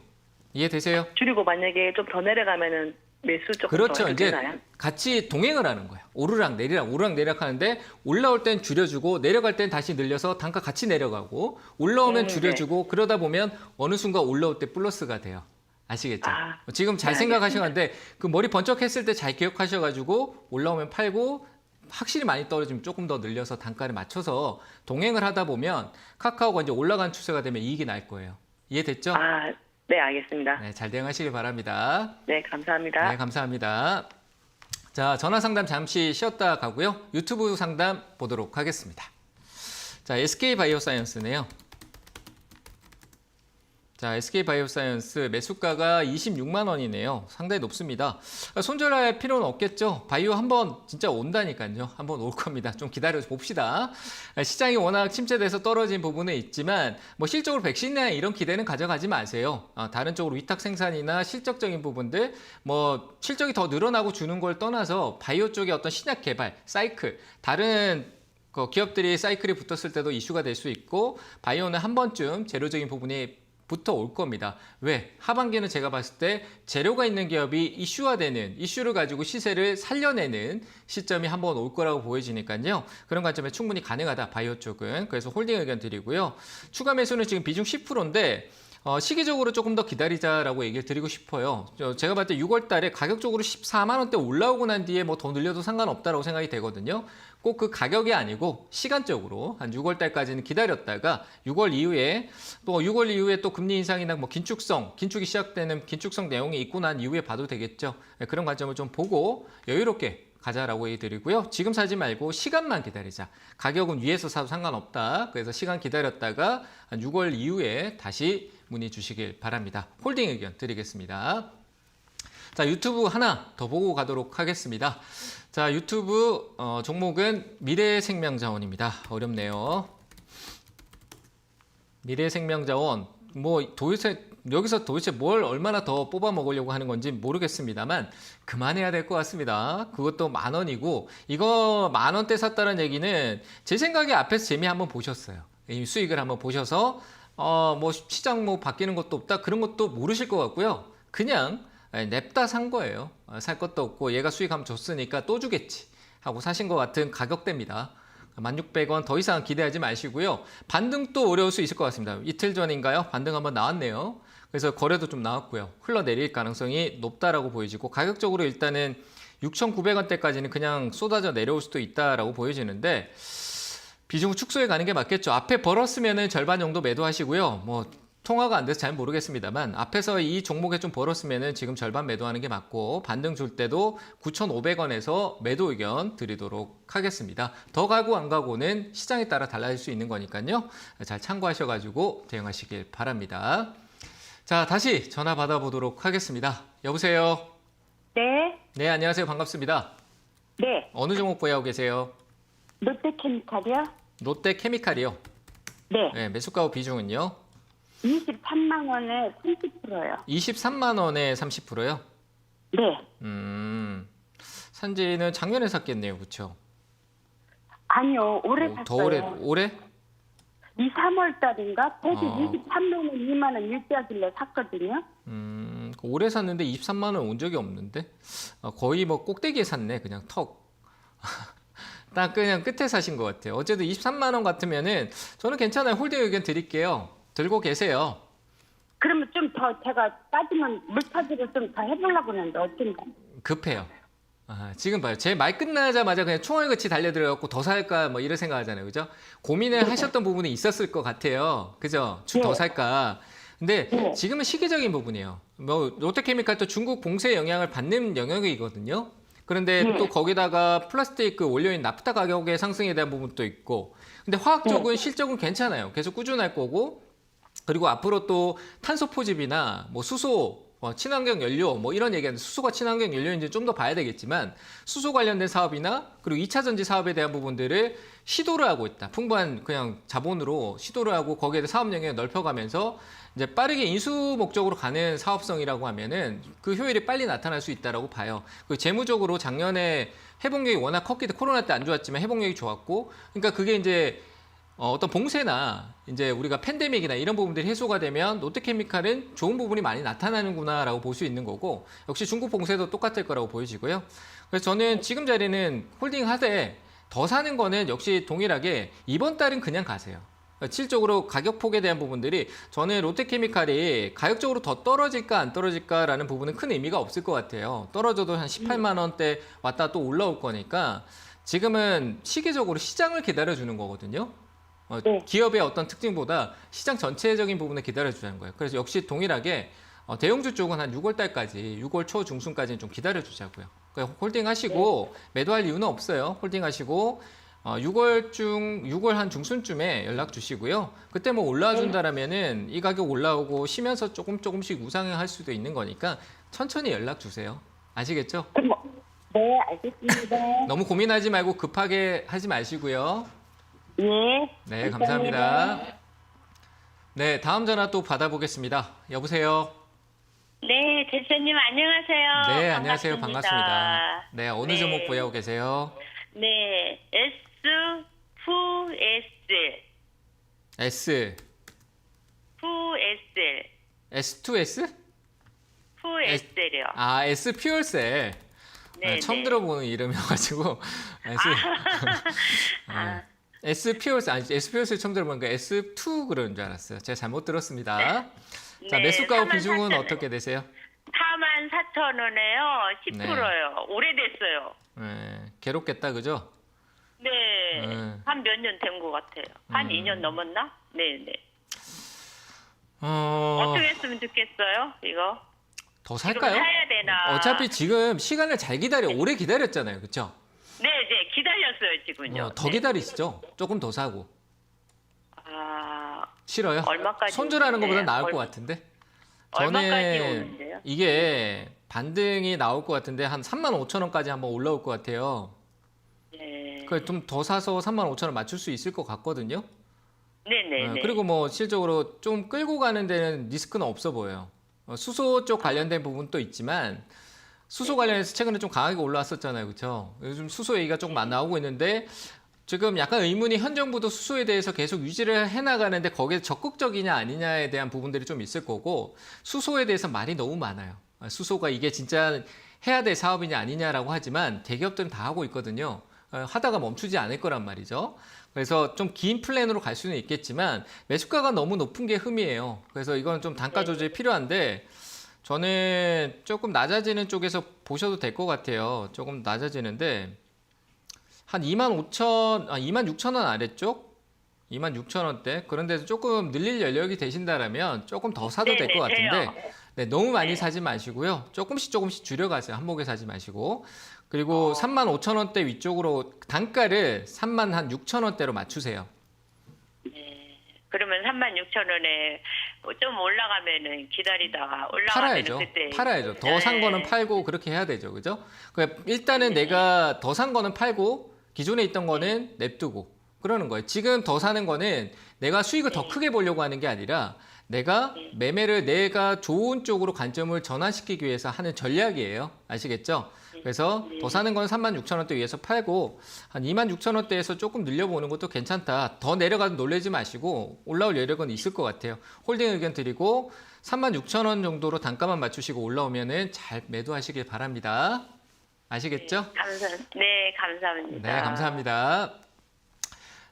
이해되세요? 줄이고 만약에 좀 더 내려가면은 매수 조금 더 그렇죠. 해도 이제 되나요? 같이 동행을 하는 거예요. 오르락 내리락 하는데 올라올 땐 줄여주고 내려갈 땐 다시 늘려서 단가 같이 내려가고 올라오면 줄여주고 그러다 보면 어느 순간 올라올 때 플러스가 돼요. 아시겠죠? 지금 잘 네, 생각하시는데 그 머리 번쩍했을 때 잘 기억하셔가지고 올라오면 팔고 확실히 많이 떨어지면 조금 더 늘려서 단가를 맞춰서 동행을 하다 보면 카카오가 이제 올라간 추세가 되면 이익이 날 거예요. 이해됐죠? 네, 알겠습니다. 네, 잘 대응하시길 바랍니다. 네, 감사합니다. 네, 감사합니다. 자, 전화 상담 잠시 쉬었다 가고요. 유튜브 상담 보도록 하겠습니다. 자, SK바이오사이언스네요. 자, SK바이오사이언스 매수가가 26만 원이네요. 상당히 높습니다. 손절할 필요는 없겠죠. 바이오 한번 진짜 온다니까요. 한번 올 겁니다. 좀 기다려 봅시다. 시장이 워낙 침체돼서 떨어진 부분은 있지만 뭐 실적으로 백신이나 이런 기대는 가져가지 마세요. 다른 쪽으로 위탁 생산이나 실적적인 부분들 뭐 실적이 더 늘어나고 주는 걸 떠나서 바이오 쪽의 어떤 신약 개발, 사이클, 다른 기업들이 사이클이 붙었을 때도 이슈가 될 수 있고 바이오는 한 번쯤 재료적인 부분이 부터 올 겁니다. 왜? 하반기는 제가 봤을 때 재료가 있는 기업이 이슈화되는, 이슈를 가지고 시세를 살려내는 시점이 한번 올 거라고 보여지니까요. 그런 관점에 충분히 가능하다, 바이오 쪽은. 그래서 홀딩 의견 드리고요. 추가 매수는 지금 비중 10%인데 시기적으로 조금 더 기다리자라고 얘기를 드리고 싶어요. 제가 봤을 때 6월 달에 가격적으로 14만 원대 올라오고 난 뒤에 뭐 더 늘려도 상관없다라고 생각이 되거든요. 꼭 그 가격이 아니고 시간적으로 한 6월 달까지는 기다렸다가 6월 이후에 또 금리 인상이나 뭐 긴축이 시작되는 긴축성 내용이 있고 난 이후에 봐도 되겠죠. 그런 관점을 좀 보고 여유롭게 가자라고 얘기드리고요. 지금 사지 말고 시간만 기다리자. 가격은 위에서 사도 상관없다. 그래서 시간 기다렸다가 한 6월 이후에 다시 문의 주시길 바랍니다. 홀딩 의견 드리겠습니다. 자, 유튜브 하나 더 보고 가도록 하겠습니다. 자, 유튜브 종목은 미래생명자원입니다. 어렵네요. 미래생명자원 뭐 여기서 도대체 뭘 얼마나 더 뽑아 먹으려고 하는 건지 모르겠습니다만 그만해야 될 것 같습니다. 그것도 10,000원이고 이거 10,000원대 샀다는 얘기는 제 생각에 앞에서 재미 한번 보셨어요. 이 수익을 한번 보셔서 뭐 시장 뭐 바뀌는 것도 없다 그런 것도 모르실 것 같고요. 그냥 냅다 산 거예요. 살 것도 없고 얘가 수익 한번 줬으니까 또 주겠지 하고 사신 것 같은 가격대입니다. 16,000원 더 이상 기대하지 마시고요. 반등 또 어려울 수 있을 것 같습니다. 이틀 전인가요? 반등 한번 나왔네요. 그래서 거래도 좀 나왔고요. 흘러내릴 가능성이 높다라고 보여지고 가격적으로 일단은 6,900원대까지는 그냥 쏟아져 내려올 수도 있다라고 보여지는데 비중 축소해 가는 게 맞겠죠. 앞에 벌었으면은 절반 정도 매도하시고요. 뭐 통화가 안 돼서 잘 모르겠습니다만 앞에서 이 종목에 좀 벌었으면은 지금 절반 매도하는 게 맞고 반등 줄 때도 9,500원에서 매도 의견 드리도록 하겠습니다. 더 가고 안 가고는 시장에 따라 달라질 수 있는 거니까요. 잘 참고하셔가지고 대응하시길 바랍니다. 자, 다시 전화 받아보도록 하겠습니다. 여보세요? 네. 네, 안녕하세요. 반갑습니다. 네. 어느 종목 보유하고 계세요? 롯데케미칼이요? 롯데케미칼이요. 네. 네, 매수가 비중은요? 23만 원에 30%요. 23만 원에 30%요? 네. 산지는 작년에 샀겠네요. 그렇죠? 아니요. 올해 샀어요. 올해? 2, 3월 달인가? 대지 어. 23만 원, 2만 원 일대하길래 샀거든요. 올해 샀는데 23만 원 온 적이 없는데? 거의 뭐 꼭대기에 샀네. 그냥 턱. 딱 그냥 끝에 사신 것 같아요. 어쨌든 23만 원 같으면은 저는 괜찮아요. 홀딩 의견 드릴게요. 들고 계세요. 그러면 좀 더 제가 따지면 물타기를 좀 더 해보려고 하는데 어쩐가. 급해요. 지금 봐요. 제 말 끝나자마자 그냥 총알같이 달려들어갖고 더 살까 뭐 이런 생각하잖아요. 그죠? 고민을 하셨던 부분이 있었을 것 같아요. 그죠? 더 살까. 근데 네. 지금은 시기적인 부분이에요. 뭐 롯데케미칼도 중국 봉쇄 영향을 받는 영역이거든요. 그런데 네. 또 거기다가 플라스틱 그 원료인 나프타 가격의 상승에 대한 부분도 있고, 근데 화학 쪽은 실적은 괜찮아요. 계속 꾸준할 거고, 그리고 앞으로 또 탄소 포집이나 뭐 수소, 친환경 연료 뭐 이런 얘기하는데 수소가 친환경 연료인지 좀 더 봐야 되겠지만 수소 관련된 사업이나 그리고 2차 전지 사업에 대한 부분들을 시도를 하고 있다. 풍부한 그냥 자본으로 시도를 하고 거기에 사업 영역을 넓혀가면서 이제 빠르게 인수 목적으로 가는 사업성이라고 하면은 그 효율이 빨리 나타날 수 있다라고 봐요. 그 재무적으로 작년에 회복력이 워낙 컸기 때문에 코로나 때 안 좋았지만 회복력이 좋았고, 그러니까 그게 이제 어떤 봉쇄나 이제 우리가 팬데믹이나 이런 부분들이 해소가 되면 롯데케미칼은 좋은 부분이 많이 나타나는구나라고 볼 수 있는 거고, 역시 중국 봉쇄도 똑같을 거라고 보여지고요. 그래서 저는 지금 자리는 홀딩 하되 더 사는 거는 역시 동일하게 이번 달은 그냥 가세요. 실적으로 가격 폭에 대한 부분들이 저는 롯데케미칼이 가격적으로 더 떨어질까 안 떨어질까라는 부분은 큰 의미가 없을 것 같아요. 떨어져도 한 18만 원대 왔다 또 올라올 거니까 지금은 시기적으로 시장을 기다려주는 거거든요. 네. 기업의 어떤 특징보다 시장 전체적인 부분을 기다려주자는 거예요. 그래서 역시 동일하게 대형주 쪽은 한 6월 달까지, 6월 초 중순까지는 좀 기다려주자고요. 그러니까 홀딩 하시고 매도할 이유는 없어요. 홀딩 하시고 6월 한 중순쯤에 연락 주시고요. 그때 뭐 올라와 준다라면은 이 가격 올라오고 쉬면서 조금씩 우상향할 수도 있는 거니까 천천히 연락 주세요. 아시겠죠? 네, 알겠습니다. 너무 고민하지 말고 급하게 하지 마시고요. 예. 네, 감사합니다. 네, 다음 전화 또 받아보겠습니다. 여보세요? 네, 대표님 안녕하세요. 네, 안녕하세요. 반갑습니다. 네, 어느 네. 종목 보유하고 계세요? 네, S, S2S? FSL이요. 아, S 퓨얼셀. 네, 처음 네. 들어보는 이름이어가지고. S 퓨얼셀, 아니, S 퓨얼셀 처음 들어보니까 S2 그러는 줄 알았어요. 제가 잘못 들었습니다. 자, 네, 매수가 44,000 비중은 원. 어떻게 되세요? 44,000원에요. 10%요. 오래됐어요. 네, 괴롭겠다, 그죠? 네, 한 몇 년 된 것 같아요. 한 2년 넘었나? 네, 네. 어떻게 했으면 좋겠어요, 이거? 더 살까요? 지금 사야 되나? 어차피 지금 시간을 잘 오래 기다렸잖아요. 그렇죠? 네, 네, 기다렸어요, 지금요. 더 네. 기다리시죠. 조금 더 사고. 아, 싫어요? 얼마까지 손절하는 것보다 오는데요? 나을 것 같은데. 얼마까지 오는데요? 이게 반등이 나올 것 같은데 한 35,000원까지 한번 올라올 것 같아요. 네. 좀 더 사서 35,000원 맞출 수 있을 것 같거든요. 네네네. 그리고 뭐 실적으로 좀 끌고 가는 데는 리스크는 없어 보여요. 수소 쪽 관련된 부분도 있지만 수소 관련해서 최근에 좀 강하게 올라왔었잖아요. 그렇죠? 요즘 수소 얘기가 조금 안 나오고 있는데 지금 약간 의문이 현 정부도 수소에 대해서 계속 유지를 해나가는데 거기에 적극적이냐 아니냐에 대한 부분들이 좀 있을 거고, 수소에 대해서 말이 너무 많아요. 수소가 이게 진짜 해야 될 사업이냐 아니냐라고 하지만 대기업들은 다 하고 있거든요. 하다가 멈추지 않을 거란 말이죠. 그래서 좀 긴 플랜으로 갈 수는 있겠지만 매수가가 너무 높은 게 흠이에요. 그래서 이건 좀 단가 조절이 필요한데 저는 조금 낮아지는 쪽에서 보셔도 될 것 같아요. 조금 낮아지는데 한 26,000원 아래쪽? 26,000원대? 그런 데서 조금 늘릴 여력이 되신다라면 조금 더 사도 될 것 같은데 네, 너무 많이 사지 마시고요. 조금씩 줄여가세요. 한목에 사지 마시고. 그리고 35,000원대 위쪽으로 단가를 36,000원대로 맞추세요. 네. 그러면 36,000원에 좀 올라가면은 기다리다가 올라가면 그때 팔아야죠. 더 산 거는 팔고 그렇게 해야 되죠. 그죠? 그러니까 일단은 내가 더 산 거는 팔고 기존에 있던 거는 냅두고 그러는 거예요. 지금 더 사는 거는 내가 수익을 더 크게 보려고 하는 게 아니라 내가 매매를 내가 좋은 쪽으로 관점을 전환시키기 위해서 하는 전략이에요. 아시겠죠? 그래서 더 사는 건 36,000원대 위에서 팔고 한 26,000원대에서 조금 늘려보는 것도 괜찮다. 더 내려가도 놀라지 마시고 올라올 여력은 있을 것 같아요. 홀딩 의견 드리고 36,000원 정도로 단가만 맞추시고 올라오면은 잘 매도하시길 바랍니다. 아시겠죠? 네, 감사합니다. 네, 감사합니다.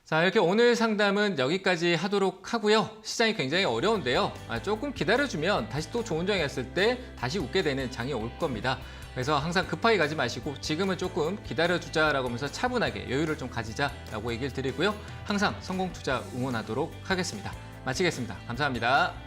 자, 이렇게 오늘 상담은 여기까지 하도록 하고요. 시장이 굉장히 어려운데요. 조금 기다려주면 다시 또 좋은 장이 왔을 때 다시 웃게 되는 장이 올 겁니다. 그래서 항상 급하게 가지 마시고 지금은 조금 기다려주자라고 하면서 차분하게 여유를 좀 가지자라고 얘기를 드리고요. 항상 성공 투자 응원하도록 하겠습니다. 마치겠습니다. 감사합니다.